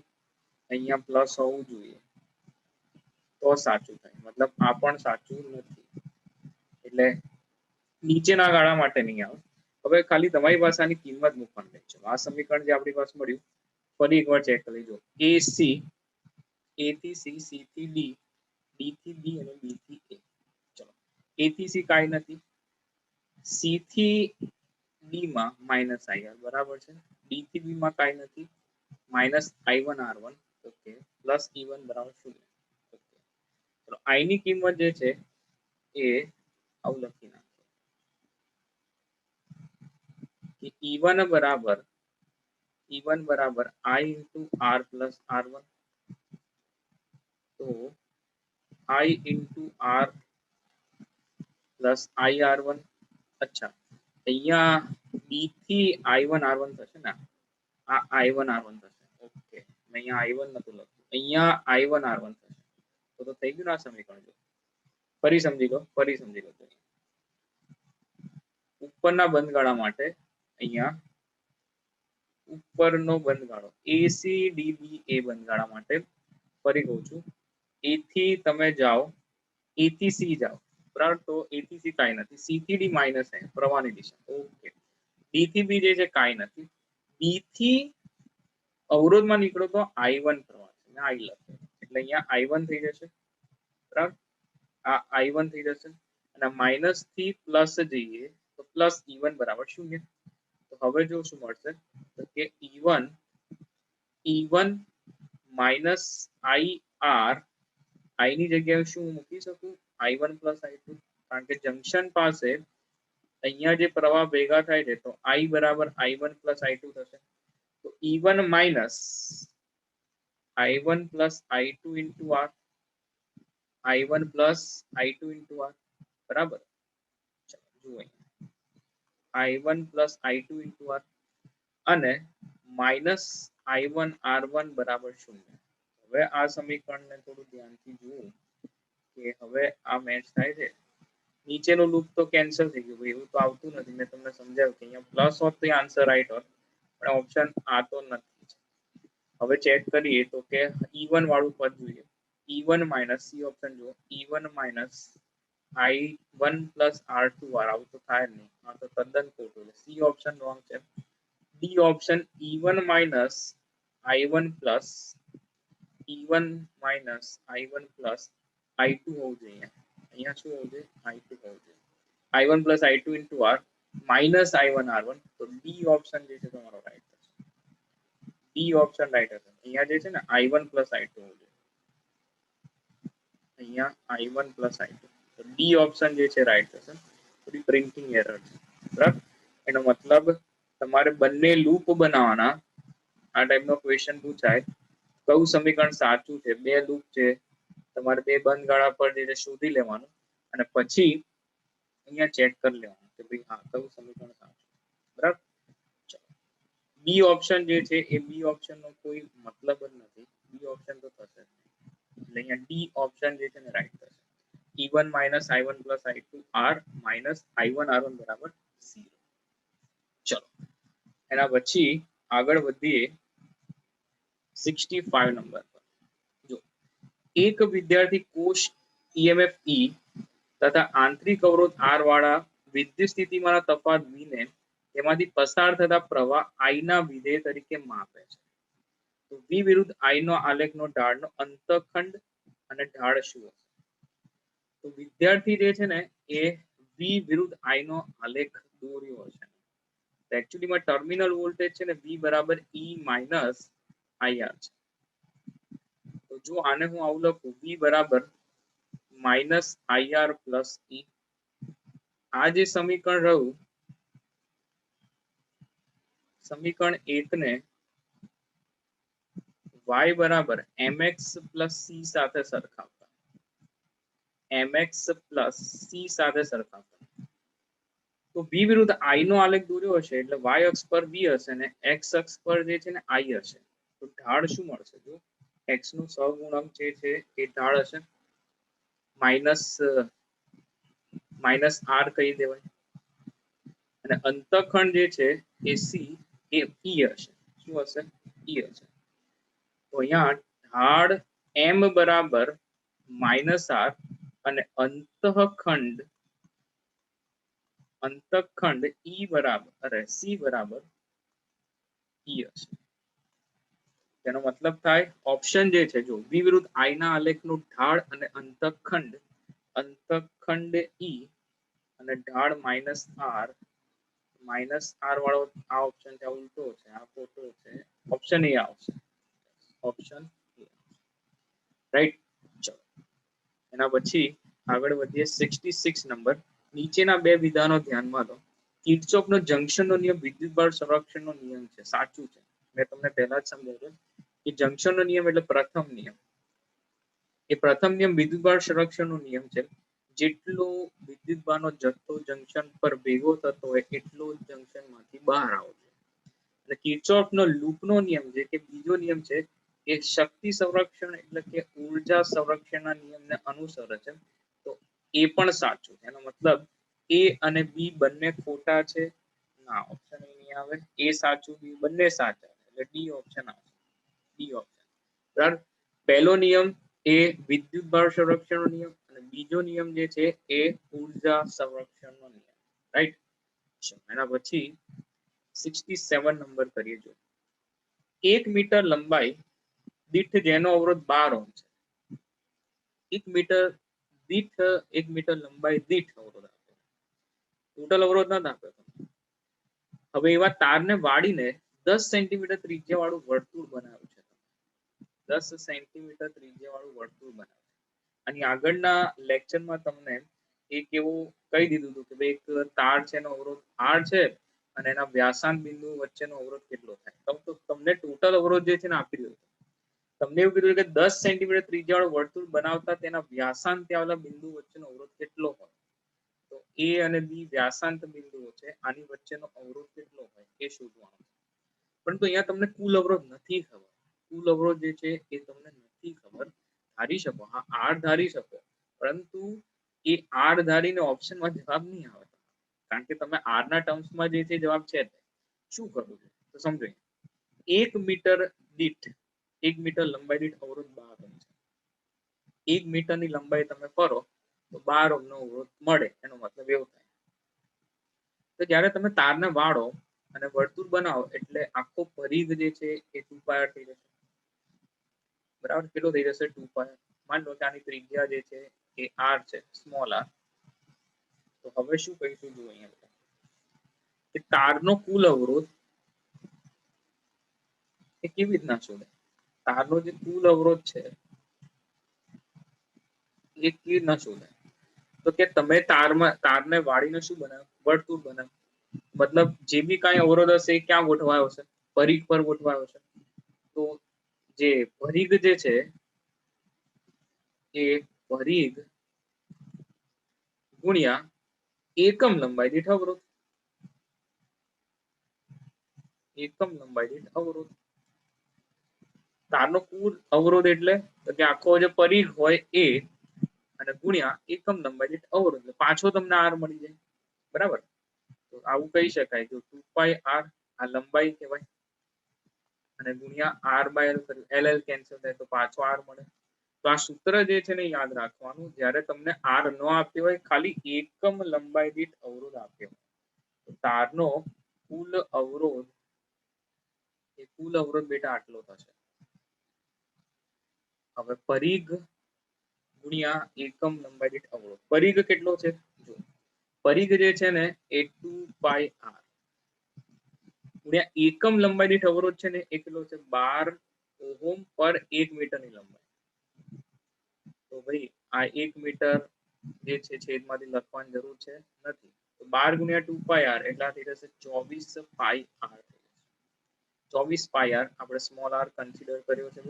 અહીંયા પ્લસ હોવું જોઈએ તો સાચું થાય, મતલબ આ પણ સાચું નથી, એટલે નીચેના ગાળા માટે નહીં આવે. હવે ખાલી તમારી પાસે આની કિંમત મૂકવાની રહી છે. આ સમીકરણ જે આપણી પાસે મળ્યું, ફરી એકવાર ચેક કરી લેજો. એ થી સી, સી થી ડી, ડી થી બી અને બી થી એ. ચલો એ થી સી કાંઈ નથી, સી થી ડી માં માઇનસ IR બરાબર છે, ડી થી બી માં કાંઈ નથી, minus I1 R1, okay, plus E1 બરાબર 0. ઓકે, તો I ની કિંમત જે છે એ આવું લખી નાખો કે E1 બરાબર I into R plus R1, તો I into R plus IR1. અચ્છા, અહીંયા B થી I1 R1 થશે ને, આ I1 R1 થશે, ઓકે, મેં અહીંયા I1 નતું લખ્યું, અહીંયા I1 R1 થશે, તો થઈ ગયું ને આ સમીકરણ. જો ફરી સમજી લો, ઉપરના બંધગાળા માટે અહીંયા ઉપરનો બંધગાળો ACDBA બંધગાળા માટે ફરી કહું છું, એ થી તમે જાઓ, એ થી સી જાઓ, બરાબર, તો એ થી સી કાંઈ નથી, સી થી ડી માઇનસ છે પ્રવાહની દિશા, ઓકે, ડી થી બી જે છે કાંઈ નથી, બી થી અવરોધમાં નીકળો તો I1 પ્રવાહ છે, I લખે એટલે અહીંયા I1 થઈ જશે, બરાબર, આ I1 થઈ જશે અને માઇનસ થી પ્લસ જઈએ તો પ્લસ E1 બરાબર 0. તો હવે જો શું મળશે તો કે E1 માઇનસ IR, I ની જગ્યાએ શું મૂકી શકું I1 પ્લસ I2, કારણ કે જંક્શન પાસે અહીંયા જે પ્રવાહ ભેગા થાય છે તો I બરાબર I1 પ્લસ I2 થશે. તો E1 minus I1 plus I2 into R, I1 plus I2 into R બરાબર. જુઓ I1 plus I2 into R અને માઇનસ I1 R1 બરાબર 0. હવે આ સમીકરણને થોડું ધ્યાનથી જુઓ કે હવે આ મેચ થાય છે. નીચેનું લૂપ તો કેન્સલ થઈ ગયું, એવું તો આવતું નથી. મેં તમને સમજાવ્યું કે અહીંયા પ્લસ હોત તો આન્સર રાઈટ હોત, પણ ઓપ્શન આ તો નથી. હવે ચેક કરીએ તો કે E1 વાળું પદ જોઈએ. E1 માઇનસ સી ઓપ્શન જુઓ, E1 minus I1 plus R2 R, આવું તો થાય નહીં, આ તો તદ્દન ખોટું છે. સી ઓપ્શન રોંગ છે. D option E1 minus I1 plus E1 minus I1 plus I2 હોવું જોઈએ. અહીંયા શું હોવું જોઈએ I2 હોવું જોઈએ. I1 plus I2 into R minus I1 R1, તો ડી ઓપ્શન જે છે તમારો રાઈટ થશે. ડી ઓપ્શન રાઈટ હશે. અહીંયા જે છે ને I1 પ્લસ I2 હોવું જોઈએ, અહીંયા I1 પ્લસ I2, તો ડી ઓપ્શન જે છે રાઈટ થશે. થોડી પ્રિન્ટિંગ એરર છે બરાબર. એનો મતલબ તમારે બંને લૂપ બનાવવાના. આ ટાઈપનો ક્વેશ્ચન પૂછાય કયું સમીકરણ સાચું છે, બે લૂપ છે, તમારે બે બંધ ગાળા પર જે શોધી લેવાનું અને પછી અહીંયા ચેક કરી લેવાનું કે ભાઈ હા કયું સમીકરણ સાચું બરાબર. બી ઓપ્શન જે છે એ બી ઓપ્શન નો કોઈ મતલબ જ નથી, બી ઓપ્શન તો થશે જ નહીં. એટલે અહીંયા ડી ઓપ્શન જે છે ને રાઈટ થશે. E1 minus I1 plus I2 R minus I1 R1 બરાબર 0. ચલો એના પછી આગળ વધીએ 65 નંબર પર. જો એક વિદ્યાર્થી કોષ EMF E તથા આંતરિક અવરોધ R વાળા વિદ્યુત સ્થિતિમાનના તફાવત V ને તેમાંથી પસાર થતા પ્રવાહ I ના વિધેય તરીકે માપે છે. તો V વિરુદ્ધ I નો આલેખનો ઢાળનો અંતખંડ અને ઢાળ શું હશે? તો વિદ્યાર્થી જે છે ને એ V વિરુદ્ધ I નો આલેખ દોર્યો હશે. એકચ્યુઅલીમાં ટર્મિનલ વોલ્ટેજ છે ને V બરાબર E માઇનસ IR છે. તો જો આને હું આવું લખું V બરાબર માઇનસ IR પ્લસ E, આ જે સમીકરણ રહ્યું સમીકરણ 1 ને y બરાબર mx પ્લસ c સાથે સરખાવતા, mx પ્લસ c સાથે સરખાવતા, તો v વિરુદ્ધ I નો આલેખ દોર્યો હશે એટલે y અક્ષ પર v હશે ને x અક્ષ પર જે છે ને I હશે. તો ઢાળ શું મળશે? જો x નું સહગુણક જે છે એ ઢાળ હશે, માઇનસ r કહી દેવાય, અને અંતખંડ જે છે એ c એ e હશે. શું હશે? e હશે. તો અહીંયા ઢાળ m બરાબર માઇનસ r અને અંતખંડ e બરાબર c બરાબર e હશે. તેનો મતલબ થાય ઓપ્શન જે છે જો v વિરુદ્ધ I ના આલેખનું ઢાળ અને અંતખંડ e અને ઢાળ માઇનસ r વાળો આ ઓપ્શન છે, ઉલટો છે, આ ખોટો છે. ઓપ્શન એ આવશે, ઓપ્શન રાઈટ. ચલો એના પછી આગળ વધીએ 66 નંબર. નીચેના બે વિધાનો ધ્યાનમાં લો. કિર્ચોફનો જંક્શનનો નિયમ વિદ્યુતભાર સંરક્ષણનો નિયમ છે, સાચું છે. મેં તમને પહેલા જ સમજાવ્યું કે જંક્શનનો નિયમ એટલે પ્રથમ નિયમ. એ પ્રથમ નિયમ વિદ્યુતભાર સંરક્ષણનો નિયમ છે. જેટલો વિદ્યુતભારનો જથ્થો જંક્શન પર ભેગો થતો હોય એટલો જંક્શનમાંથી બહાર આવશે. એટલે કિર્ચોફનો લૂપનો નિયમ છે કે બીજો નિયમ છે એ શક્તિ સંરક્ષણ એટલે કે ઉર્જા સંરક્ષણના નિયમને અનુસરે છે. તો એ પણ સાચું. એનો મતલબ એ અને બી બંને ખોટા છે. ના, ઓપ્શન નહીં આવે. એ સાચું, બી બંને સાચા, એટલે ડી ઓપ્શન આવશે. ડી ઓપ્શન બરાબર. પહેલો નિયમ એ વિદ્યુતભાર સંરક્ષણનો નિયમ અને બીજો નિયમ જે છે એ ઉર્જા સંરક્ષણનો નિયમ, રાઈટ. એના પછી 67 નંબર કરીએ. જો 1 મીટર લંબાઈ દીઠ જેનો અવરોધ 12 ઓહ્મ છે, 1 મીટર લંબાઈ દીઠ અવરોધ આપે, ટોટલ અવરોધ ના આપે. હવે એવા તારને વાળીને 10 સેન્ટીમીટર ત્રિજ્યા વાળું વર્તુળ બનાવ્યું છે. 10 સેન્ટીમીટર ત્રિજ્યા વાળું વર્તુળ બનાવ્યું. અને આગળના લેક્ચરમાં તમને એક એવું કહી દીધું હતું કે ભાઈ એક તાર છે એનો અવરોધ R છે અને એના વ્યાસાંત બિંદુ વચ્ચેનો અવરોધ કેટલો થાય. તો તમને ટોટલ અવરોધ જે છે ને આપી દીધું. તમને એવું કીધું કે 10 સેન્ટીમીટર ત્રિજ્યા વાળું વર્તુળ બનાવતા તેના વ્યાસાંત આવેલા બિંદુ વચ્ચેનો અવરોધ કેટલો હોય. તો A અને B વ્યાસાંત બિંદુઓ છે, આની વચ્ચેનો અવરોધ કેટલો હોય એ શોધવાનો છે. પરંતુ અહીંયા તમને કુલ અવરોધ નથી ખબર. કુલ અવરોધ જે છે એ તમને નથી ખબર. ધારી શકો, હા R ધારી શકો, પરંતુ એ R ધારીને ઓપ્શનમાં જવાબ નહીં આવે, કારણ કે તમે R ના ટર્મ્સમાં જે છે જવાબ છે. શું કરવું છે તો સમજો. 1 મીટર દીઠ 1 મીટર લંબાઈ દીઠ અવરોધ 12 ઓહ્મ છે. 1 મીટરની લંબાઈ તમે ફરો તો 12 ઓહ્મનો અવરોધ મળે. એનો મતલબ એવો થાય. તો જ્યારે તમે તારને વાળો અને વર્તુળ બનાવો એટલે આખો પરિઘ જે છે એ 2πr થઈ જશે. બરાબર, કેટલો થઈ જશે? 2πr. માની લો કે આની ત્રિજ્યા જે છે એ R છે, સ્મોલ r. તો હવે શું કહીશું, જુઓ અહીંયા કે તારનો કુલ અવરોધ એ કેવી રીતના શોધે. તારનો જે કુલ અવરોધ છે એ કેવી રીતના શોધે? તો કે તમે તારને વાળીને શું બનાવ્યું? વર્તુળ બનાવ્યું. મતલબ જે બી કાંઈ અવરોધ હશે એ ક્યાં ગોઠવાયો છે? પરિઘ પર ગોઠવાયો છે. તો જે પરિઘ જે છે એ પરિઘ ગુણ્યા એકમ લંબાઈ દીઠ અવરોધ. એકમ લંબાઈ દીઠ અવરોધ. તારનો કુલ અવરોધ એટલે કે આખો જે પરિઘ હોય એ અને ગુણ્યા એકમ લંબાઈ દીઠ અવરોધ, એટલે પાછો તમને R મળી જાય. બરાબર, તો આવું કહી શકાય કે 2πr આ લંબાઈ કહેવાય અને ગુણ્યા R/L કર્યું, LL કેન્સલ થાય તો પાછો R મળે. તો આ સૂત્ર જે છે ને યાદ રાખવાનું, જ્યારે તમને R ન આપ્યો હોય, ખાલી એકમ લંબાઈ દીઠ અવરોધ આપ્યો હોય, તો તારનો કુલ અવરોધ એ કુલ અવરોધ બેટા આટલો થશે. હવે પરિઘ ગુણ્યા એકમ લંબાઈ દીઠ અવરોધ. પરિઘ કેટલો છે? જો પરિઘ જે છે ને એ 2πr ગુણ્યા એકમ લંબાઈ દીઠ અવરોધ છે ને એ કેટલો છે? 12 ઓહમ પર 1 મીટરની લંબાઈ. તો ભાઈ આ 1 મીટર જે છે છેદમાંથી લખવાની જરૂર છે નથી. તો 12 ગુણ્યા 2πr એટલા થઈ જશે 24πr. 24πr આપણે સ્મોલ r કન્સિડર કર્યો છે.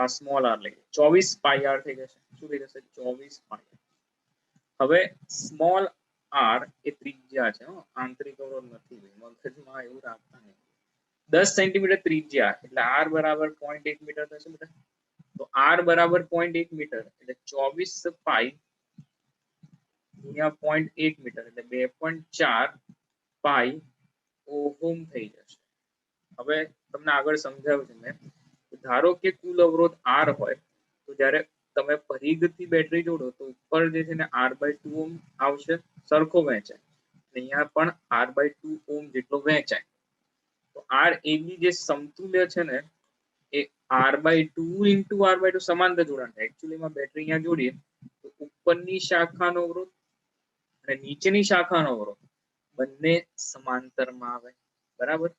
આ સ્મોલ r લઈએ, 24πr થઈ જશે. શું થઈ જશે? 24πr. હવે સ્મોલ r એ ત્રિજ્યા છે, આંતરિક અવરોધ નથી. મગજમાં એવું રાખતા નહીં. 10 સેન્ટીમીટર ત્રિજ્યા એટલે r બરાબર 0.1 મીટર થશે બેટા. તો r બરાબર 0.1 મીટર એટલે 24 પાઈ ગુણ્યા 0.1 મીટર એટલે 2.4 પાઈ ઓહમ થઈ જશે. હવે તમને આગળ સમજાવ્યું છે મેં. ધારો કે કુલ અવરોધ R હોય તો જ્યારે તમે પરિઘથી બેટરી જોડો તો ઉપર જે છે ને R/2 ઓહમ આવશે, સરખો વહેંચાય. અહીંયા પણ R/2 ઓહમ જેટલો વહેંચાય. તો RAB જે સમતુલ્ય છે ને એ R/2 ઇન્ટુ R/2 સમાંતર જોડાણ થાય. એકચ્યુઅલીમાં બેટરી અહીંયા જોડીએ તો ઉપરની શાખાનો અવરોધ અને નીચેની શાખાનો અવરોધ બંને સમાંતરમાં આવે. બરાબર,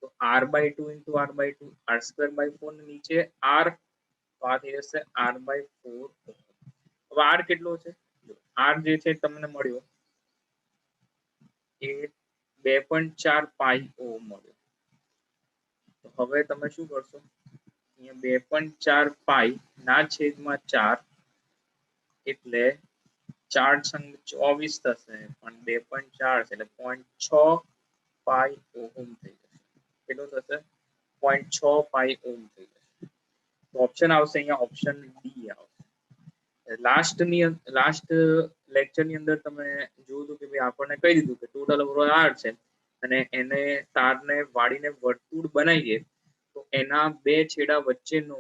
તો R/2 ઇન્ટુ R/2 R²/4 નીચે R, તો આ થઈ જશે R/4. હવે R કેટલો છે? R જે છે તમને મળ્યો એ 2.4 પાઈ ઓહમ મળ્યો. તો હવે તમે શું કરશો? અહીંયા 2.4 પાઈ ના છેદમાં 4 એટલે 4 છંગ 24 થશે, પણ 2.4 છે એટલે 0.6 પાઈ ઓહમ થઈ જશે. કેટલો થશે? 0.6 પાઈ ઓહમ થઈ જશે. તો ઓપ્શન આવશે અહીંયા, ઓપ્શન ડી આવશે. લાસ્ટ લેક્ચરની અંદર તમે જોયું કે ભાઈ આપણને કહી દીધું કે ટોટલ અવરોધ R છે અને એને તારને વાળીને વર્તુળ બનાવીએ તો એના બે છેડા વચ્ચેનો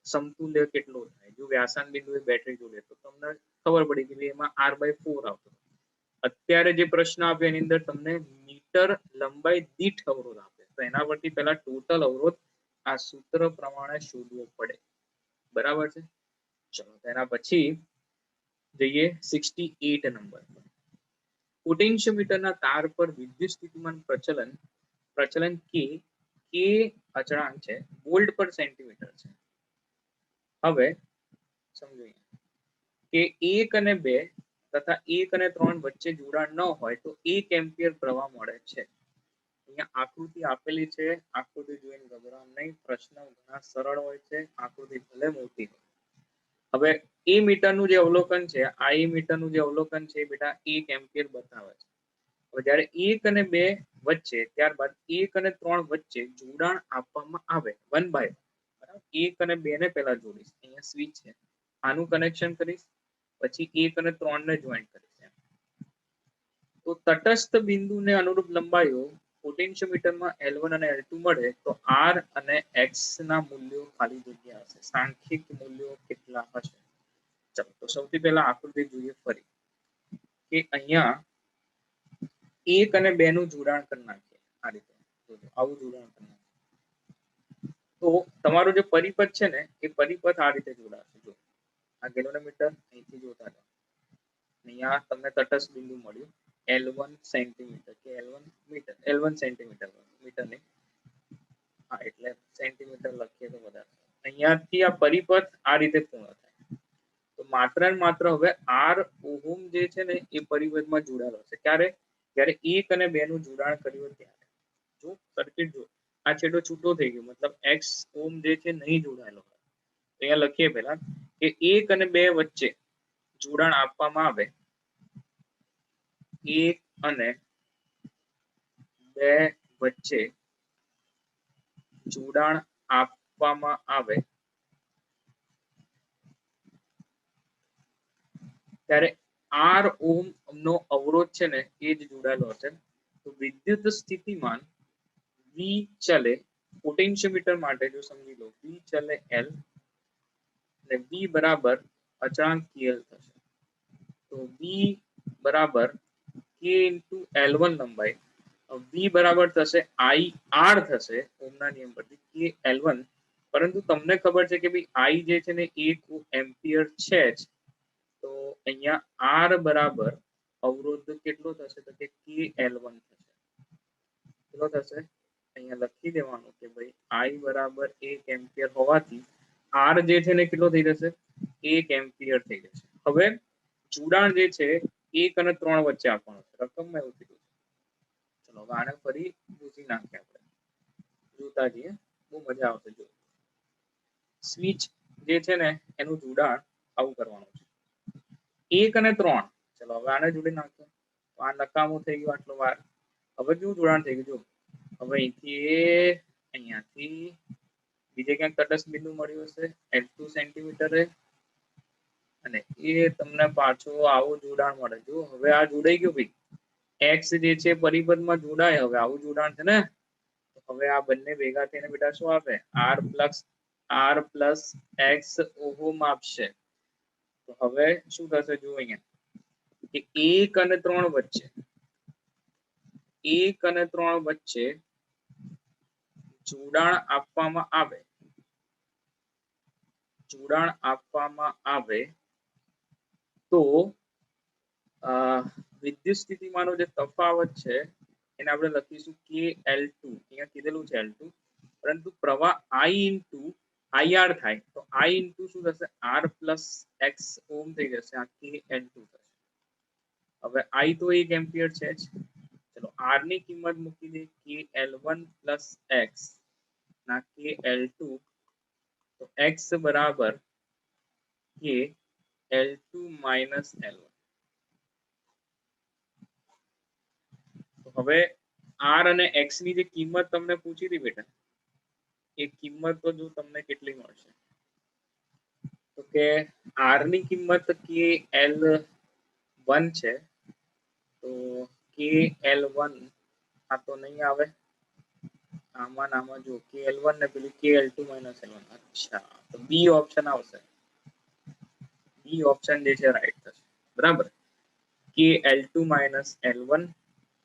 સમતુલ્ય કેટલો થાય. જો વ્યાસાંત બિંદુએ બેટરી જોડે તો તમને ખબર પડી કે એમાં R/4 આવતો. અત્યારે જે પ્રશ્ન આપ્યો એની અંદર તમને મીટર લંબાઈ દીઠ અવરોધ આપે, તો એના પરથી પહેલા ટોટલ અવરોધ આ સૂત્ર પ્રમાણે શોધવો પડે. બરાબર છે. ચલો તેના પછી જઈએ 68 નંબર પર. પોટેન્શિયોમીટરના તાર પર વિદ્યુત સ્થિતિમાન પ્રચલન કે અચળાંક છે, વોલ્ટ પર સેન્ટીમીટર છે. હવે સમજો કે 1 અને 2 તથા 1 અને 3 વચ્ચે જોડાણ ન હોય તો 1 એમ્પિયર પ્રવાહ મળે છે. અહીંયા આકૃતિ આપેલી છે, આકૃતિ જોઈને ગભરાવાનું નહીં. પ્રશ્ન ઘણા સરળ હોય છે, આકૃતિ ભલે મોટી હોય. હવે એ મીટરનું જે અવલોકન છે, આ એ મીટરનું જે અવલોકન છે બેટા 1 એમ્પિયર બતાવે છે. હવે જ્યારે 1 અને 2 વચ્ચે, ત્યારબાદ 1 અને 3 વચ્ચે જોડાણ આપવામાં આવે 1 બાય, બરાબર, 1 અને 2 ને પહેલા જોડીશ, અહીંયા સ્વિચ છે, આનું કનેક્શન કરીશ, પછી 1 અને 3 ને જોઈન્ટ કરીશ. તો તટસ્થ બિંદુને અનુરૂપ લંબાઈઓ પોટેન્શિયોમીટરમાં L1 અને L2 મળે તો R અને X ના મૂલ્યો ખાલી જગ્યા હશે, સાંખ્યિક મૂલ્યો કેટલા હશે? ચાલો તો સૌથી પહેલા આકૃતિ જોઈએ ફરી કે અહીંયા 1 અને 2 નું જોડાણ કરી નાખીએ. આ રીતે આવું જોડાણ કરી નાખીએ તો તમારો જે પરિપથ છે ને એ પરિપથ આ રીતે જોડાશે. જો આ ગેલોનોમીટર અહીંથી જોતા જાઓ, અહીંયા તમને તટસ્થ બિંદુ મળ્યું L1 સેન્ટીમીટર કે L1 metre, L1 centimetre, metre નહીં, હા એટલે સેન્ટીમીટર લખીએ તો વધારે. અહીંયાથી આ પરિપથ આ રીતે પૂર્ણ થાય. તો માત્ર ને માત્ર હવે R ઓહમ જે છે ને એ પરિપથમાં જોડાયેલો છે. ક્યારે? જ્યારે 1 અને 2 નું જોડાણ કર્યું ત્યારે. જો સર્કિટ જો આ છેડો છૂટો થઈ ગયો, મતલબ X ઓહમ જે છે નહીં જોડાયેલો. અહીંયા લખીએ પહેલા કે 1 અને 2 વચ્ચે જોડાણ આપવામાં આવે, 1 અને 2 વચ્ચે જોડાણ આપવામાં આવે ત્યારે R ઓહમ નો અવરોધ છે ને એ જ જોડાયેલો હશે. તો વિદ્યુત સ્થિતિમાન V ચલે પોટેન્શિયોમીટર માટે જો સમજી લો V ચલે L અને V બરાબર અચળાંક KL થશે. તો V બરાબર K into L1 લંબાઈ, V બરાબર થશે I R થશે ઓહમના નિયમ પરથી K L1, પરંતુ તમને ખબર છે કે ભાઈ I જે છે ને 1 એમ્પિયર છે જ. તો અહીંયા R બરાબર અવરોધ કેટલો થશે તો કે KL1 થશે. કેટલો થશે? અહીંયા લખી દેવાનું કે ભાઈ I બરાબર 1 એમ્પિયર હોવાથી R જે છે ને કેટલો થઈ જશે? 1 એમ્પિયર થઈ જશે. હવે જોડાણ જે છે 1 અને 3 વચ્ચે આપવાનું છે, રકમમાં એવું કીધું છે. ચલો આને ફરી પૂછી નાખીએ આપણે, જોતા જઈએ, બહુ મજા આવશે. જો સ્વિચ જે છે ને એનું જોડાણ આવું કરવાનું છે 1 અને 3. ચલો હવે આને જોડી નાખીએ તો આ નકામું થઈ ગયું આટલો વાર. હવે કેવું જોડાણ થઈ ગયું? જો હવે અહીંયાથી બીજે ક્યાંક તટસ્થ બિંદુ મળ્યું હશે L2 સેન્ટીમીટરે અને એ તમને પાછો આવું જોડાણ મળે. જો હવે આ જોડાઈ ગયું ભાઈ, X જે છે પરિપથમાં જોડાય. હવે આવું જોડાણ છે ને, હવે આ બંને ભેગા થઈને બેટા શું આપે? R પ્લસ X ઓહમ આપશે. તો હવે શું થશે? જો અહીંયા કે 1 અને 3 વચ્ચે, 1 અને 3 વચ્ચે જોડાણ આપવામાં આવે, જોડાણ આપવામાં આવે તો વિદ્યુત સ્થિતિમાનો જે તફાવત છે એને આપણે લખીશું KL2. અહીંયા કીધેલું છે L2, પરંતુ પ્રવાહ I into IR થાય તો I into શું થશે? R પ્લસ X ઓહમ થઈ જશે, આ KL2 થશે. હવે I તો 1 એમ્પિયર છે જ. ચલો R ની કિંમત મૂકી દે KL1 પ્લસ X ના KL2, તો X બરાબર KL2 માઇનસ L1. તો હવે R અને X ની જે કિંમત તમને પૂછી હતી બેટા, એ કિંમત તો જો તમને કેટલી મળશે તો કે R ની કિંમત KL1 છે, તો KL1 આ તો નહીં આવે, આમાં જો KL1 ને પેલી KL2 માઇનસ L1. અચ્છા, તો બી ઓપ્શન આવશે. બી ઓપ્શન જે છે રાઈટ થશે, બરાબર. KL2 માઇનસ L1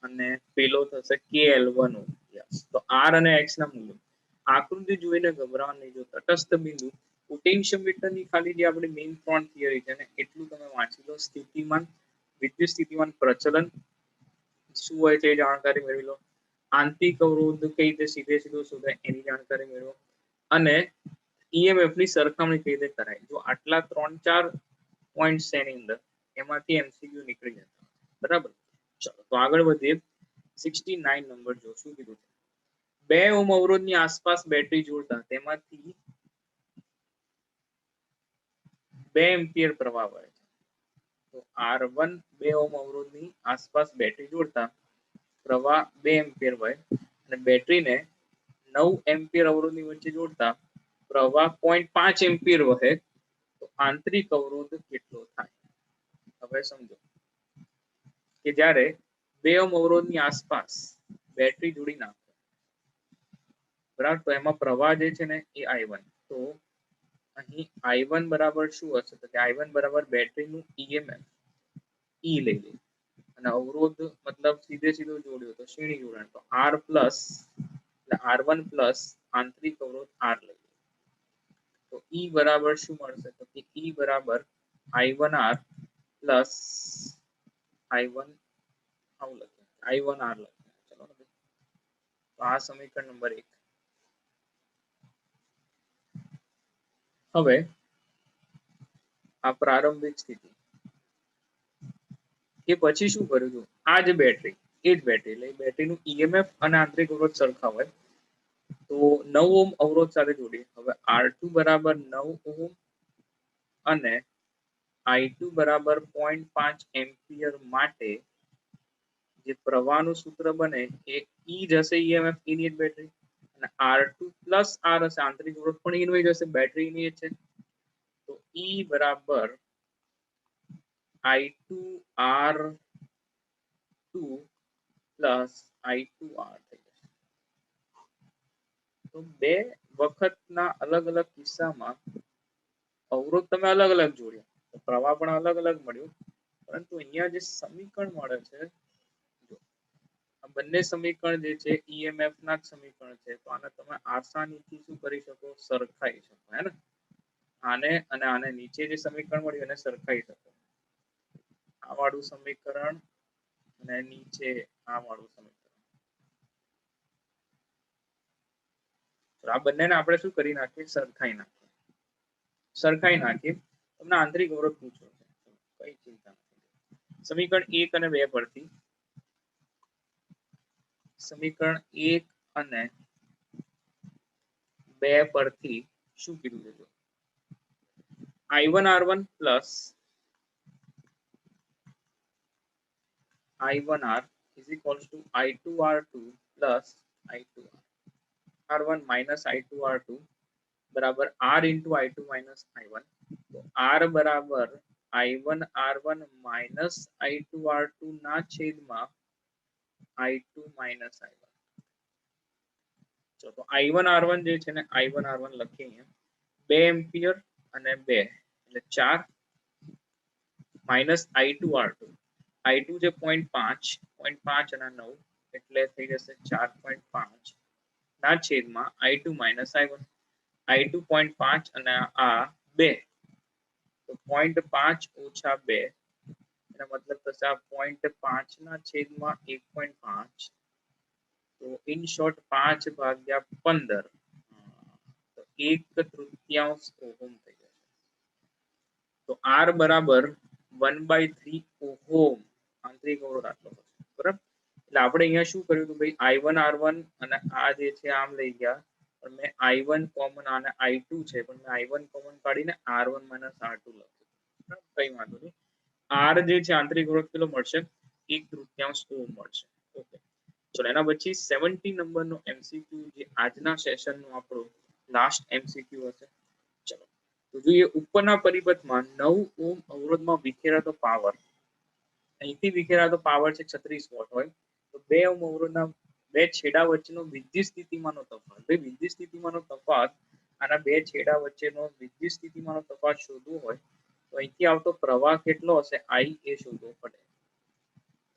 અને પેલો થશે KL1. યસ. તો R અને X ના મૂલ્યો આકૃતિ જોઈને ગભરાવાનું નહીં. જો તટસ્થ બિંદુ પોટેન્શિયોમીટરની ખાલી જે આપણી મેઇન 3 થિયરી છે ને એટલું તમે વાંચી લો. સ્થિતિમાન, વિદ્યુત સ્થિતિમાન પ્રચલન શું હોય છે એ જાણકારી મેળવી લો, આંતરિક અવરોધ કઈ રીતે સીધે સીધો શોધાય એની જાણકારી મેળવો, અને ઈએમએફ ની સરખામણી કઈ રીતે કરાય. જો આટલા 3-4 પોઈન્ટ્સ એની અંદર એમાંથી એમસીક્યુ નીકળી જતા, બરાબર. ચલો તો આગળ વધીએ. 69 નંબર જો શું કીધું છે, 2 ઓહ્મ અવરોધની આસપાસ બેટરી જોડતા તેમાંથી 2 એમ્પિયર પ્રવાહ વહે છે. તો R1 2 ઓહ્મ અવરોધની આસપાસ બેટરી જોડતા પ્રવાહ 2 એમ્પિયર વહે, અને બેટરીને 9 એમ્પિયર અવરોધની વચ્ચે જોડતા પ્રવાહ 0.5 એમ્પિયર વહે, તો આંતરિક અવરોધ કેટલો થાય. હવે સમજો કે જ્યારે 2 ઓહ્મ અવરોધની આસપાસ બેટરી જોડી નાખો, બરાબર, તો એમાં પ્રવાહ જે છે ને એ I1. તો અહીં I1 બરાબર શું હશે, તો કે I1 બરાબર બેટરીનું ઈએમએફ E લઈ લઈએ, અને અવરોધ મતલબ સીધે સીધો જોડ્યો તો શ્રેણી જોડાણ, તો R પ્લસ એટલે R1 પ્લસ આંતરિક અવરોધ R લઈ લઈએ. તો E બરાબર શું મળશે, તો કે E બરાબર I1R પ્લસ I1 આવું લખીએ, I1R લખીએ. ચલો તો આ સમીકરણ નંબર 1. હવે આ પ્રારંભિક સ્થિતિ કે પછી શું કર્યું હતું, આ જ બેટરી એ જ બેટરી એટલે બેટરીનું ઈએમએફ અને આંતરિક અવરોધ સરખા હોય, તો 9 ઓહ્મ અવરોધ સાથે જોડીએ. હવે R2 બરાબર 9 ઓહ્મ અને I2 બરાબર 0.5 એમ્પિયર માટે જે પ્રવાહનું સૂત્ર બને એ E જશે, ઈએમએફ E ની જ બેટરી, અને R2 પ્લસ R હશે આંતરિક અવરોધ પણ E નો જ હશે, બેટરી ની છે. તો E બરાબર I2R2 પ્લસ I2R થઈ જશે. તો બે વખતના અલગ અલગ કિસ્સામાં અવરોધ તમે અલગ અલગ જોડ્યા, તો પ્રવાહ પણ અલગ અલગ મળ્યું, પરંતુ અહીંયા જે સમીકરણ મળે છે, આ બંને સમીકરણ જે છે ઈએમએફ ના જ સમીકરણ છે, તો આને તમે આસાનીથી શું કરી શકો, સરખાઈ શકો, હે ને. આને અને આને નીચે જે સમીકરણ મળ્યું એને સરખાઈ શકો. આ વાળું સમીકરણ અને નીચે આ વાળું સમીકરણ, તો આ બંનેને આપણે શું કરી નાખીએ, સરખાઈ નાખીએ. તમને આંતરિક અવરોધ પૂછો છે, કઈ ચિંતા નથી. સમીકરણ 1 અને 2 પરથી, સમીકરણ 1 અને 2 પરથી શું કીધું છે, I1R1 plus I1R is equals to I2R2 plus I2R. R1 minus I2R2 બરાબર R into I2 minus I1. તો R બરાબર I1 R1 minus I2 R2 ના છેદમાં I2 minus I1. તો I1 R1 જે છે ને I1 R1 લખીએ અહીંયા 2 એમ્પિયર અને 2 એટલે 4 minus I2 R2. I2 જે 0.5 અને 9 એટલે થઈ જશે 4.5 ના છેદમાં I2 minus I1. I2 0.5 અને આ 2, તો 0.5 ઓછા 2 એનો મતલબ થશે આ 0.5 ના છેદમાં 1.5, તો ઇન શોર્ટ 5 ભાગ્યા 15, તો 1/3 ઓહમ થઈ જશે. તો R બરાબર 1/3 ઓહમ આંતરિક અવરોધ આટલો થશે, બરાબર. એટલે આપણે અહીંયા શું કર્યું હતું ભાઈ, I1 R1 અને આ જે છે આમ લઈ ગયા, પણ મેં I1 કોમન અને I2 છે, પણ મેં I1 કોમન કાઢીને R1 minus R2 લખ્યું, કઈ વાંધો નહીં. R જે છે આંતરિક અવરોધ કેટલો મળશે, 1/3 ઓહમ મળશે. ઓકે, ચલો એના પછી 70 નંબરનો MCQ જે આજના સેશનનો આપણો લાસ્ટ MCQ હશે. ચલો તો જોઈએ, ઉપરના પરિપથમાં 9 ઓહમ અવરોધમાં વિખેરાતો પાવર, અહીંથી વિખેરાતો પાવર છે 36 વોટ હોય, તો 2 ઓહમ અવરોધના બે છેડા વચ્ચેનો વિદ્યુત સ્થિતિમાનનો તફાવત, ભાઈ વિદ્યુત સ્થિતિમાનનો તફાવત, આના બે છેડા વચ્ચેનો વિદ્યુત સ્થિતિમાનનો તફાવત શોધવો હોય, તો અહીંથી આવતો પ્રવાહ કેટલો હશે I એ શોધવો પડે.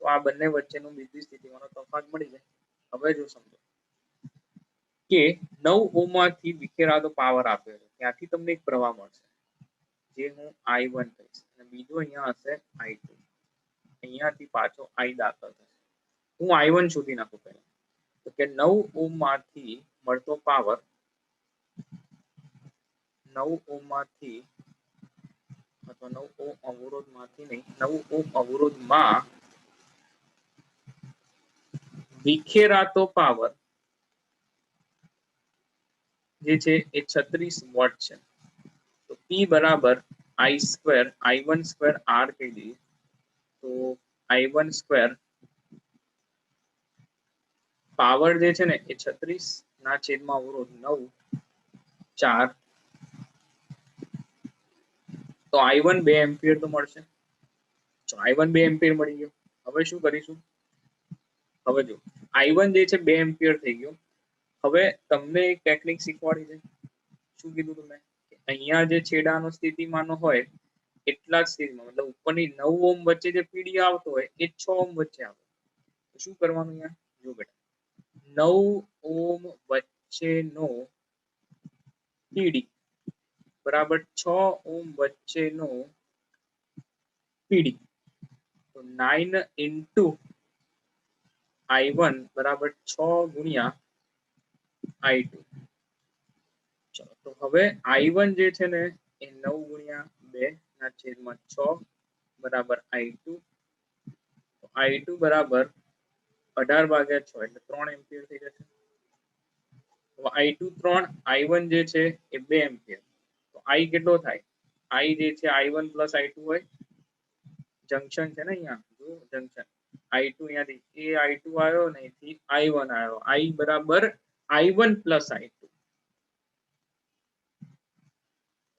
તો આ બંને વચ્ચેનો વિદ્યુત સ્થિતિમાનનો તફાવત મળી જાય. હવે જો સમજો કે 9 ઓહમ માંથી વિખેરાતો પાવર આપ્યો છે, ત્યાંથી તમને એક પ્રવાહ મળશે જે હું I1 કહીશ, અને બીજો અહીંયા હશે I2, અહીંયાથી પાછો I દાખલ થશે. હું I1 શોધી નાખું પહેલા. તો કે 9 ઓમ માંથી મળતો પાવર 9 ઓમ માંથી અથવા 9 ઓમ અવરોધમાંથી નહીં 9 ઓમ અવરોધમાં વિખેરાતો પાવર જે છે એ 36 વોટ છે. તો P બરાબર I1 સ્ક્વેર R કહી દઈએ. તો I1 સ્ક્વેર પાવર જે છે ને એ 36 ના છેદમાં અવરોધ 9 4. તો I1 2 એમ્પિયર તો મળશે. તો I1 2 એમ્પિયર મળી ગયો. હવે શું કરીશું? હવે જો I1 જે છે 2 એમ્પિયર થઈ ગયો. હવે તમને એક ટેકનિક શીખવાડી છે. શું કીધું તમે? અહીંયા જે છેડાનો સ્થિતિમાનો હોય એટલા જ સ્થિતિમાં મતલબ ઉપરની 9 ઓમ વચ્ચે જે પીડી આવતો હોય એ 6 ઓમ વચ્ચે આવે. તો શું કરવાનું? અહીંયા જો બેટા 9 ઓમ વચ્ચેનો પીડી બરાબર 6 ઓમ વચ્ચેનો પીડી. તો 9 ઇન્ટુ I1 બરાબર 6 ગુણ્યા I2. ચલો તો હવે I1 જે છે ને એ 9 ગુણ્યા 2 ના છેદમાં 6 બરાબર I2. તો I2 બરાબર 18 ભાગ્યા 6 એટલે 3 એમ્પિયર થઈ જશે. તો I2 3, I1 જે છે એ 2 એમ્પિયર. તો I કેટલો થાય? I જે છે I1 પ્લસ I2 હોય. જંક્શન છે ને અહીંયા જો જંક્શન I2 અહીંયાથી એ I2 આવ્યો ને અહીંથી I1 આવ્યો. I બરાબર I1 પ્લસ I2.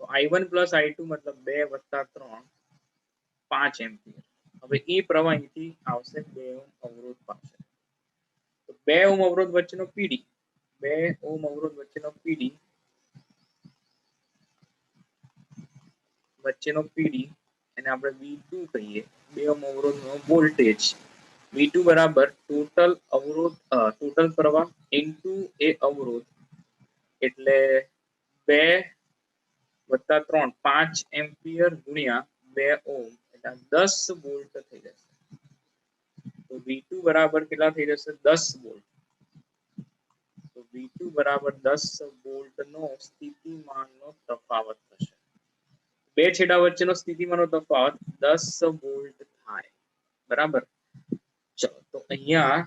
તો I1 પ્લસ I2 મતલબ 2 વત્તા 3 5 એમ્પિયર. હવે એ પ્રવાહ અહીંથી આવશે 2 ઓમ અવરોધ પાસે. તો 2 ઓમ અવરોધ વચ્ચેનો પીડી 2 ઓમ અવરોધ વચ્ચેનો પીડી એને આપણે V2 કહીએ. 2 ઓમ અવરોધનો વોલ્ટેજ V2 બરાબર ટોટલ પ્રવાહ ઇન્ટુ એ અવરોધ એટલે 2 વત્તા 3 5 એમ્પિયર ગુણ્યા 2 ઓમ એટલે 10 વોલ્ટ થઈ જશે. તો V2 બરાબર કેટલા થઈ જશે? 10 વોલ્ટ. તો V2 બરાબર 10 વોલ્ટનો સ્થિતિમાનનો તફાવત થશે. બે છેડા વચ્ચેનો સ્થિતિમાનનો તફાવત 10 વોલ્ટ થાય. બરાબર. ચલો તો અહીંયા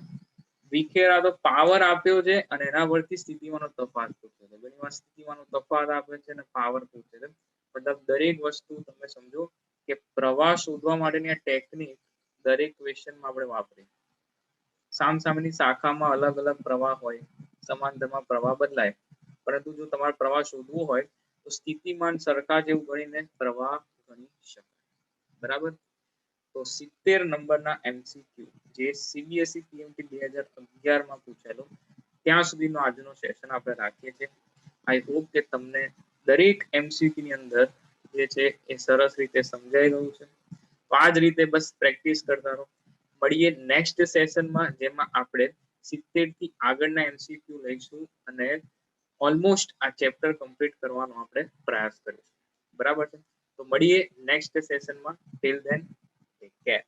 વિખેરાતો પાવર આપ્યો છે અને એના પરથી સ્થિતિમાનનો તફાવત પૂછ્યો છે. ઘણી વાર સ્થિતિમાનનો તફાવત આપે છે અને પાવર પૂછે છે. મતલબ દરેક વસ્તુ તમે સમજો કે પ્રવાહ શોધવા માટેની આ ટેકનિક દરેક ક્વેશ્ચનમાં આપણે વાપરીએ. સામસામેની શાખામાં અલગ અલગ પ્રવાહ હોય, સમાંતરમાં પ્રવાહ બદલાય, પરંતુ જો તમારે પ્રવાહ શોધવું હોય તો સ્થિતિમાન સરખા જેવું ગણીને પ્રવાહ ગણી શકાય. બરાબર. તો 70 નંબરના MCQ જે CBSE PMT 2011 માં પૂછેલો ત્યાં સુધીનો આજનો સેશન આપણે રાખીએ છીએ. આઈ હોપ કે તમને દરેક MCQ ની અંદર જે છે એ સરસ રીતે સમજાઈ ગયું છે. તો આ જ રીતે બસ પ્રેક્ટિસ કરતા રહો. મળીએ નેક્સ્ટ સેશનમાં જેમાં આપણે 70 થી આગળના MCQ લઈશું અને ઓલમોસ્ટ આ ચેપ્ટર કમ્પ્લીટ કરવાનો આપણે પ્રયાસ કરીશું. બરાબર છે. તો મળીએ નેક્સ્ટ સેશનમાં. Till then take care.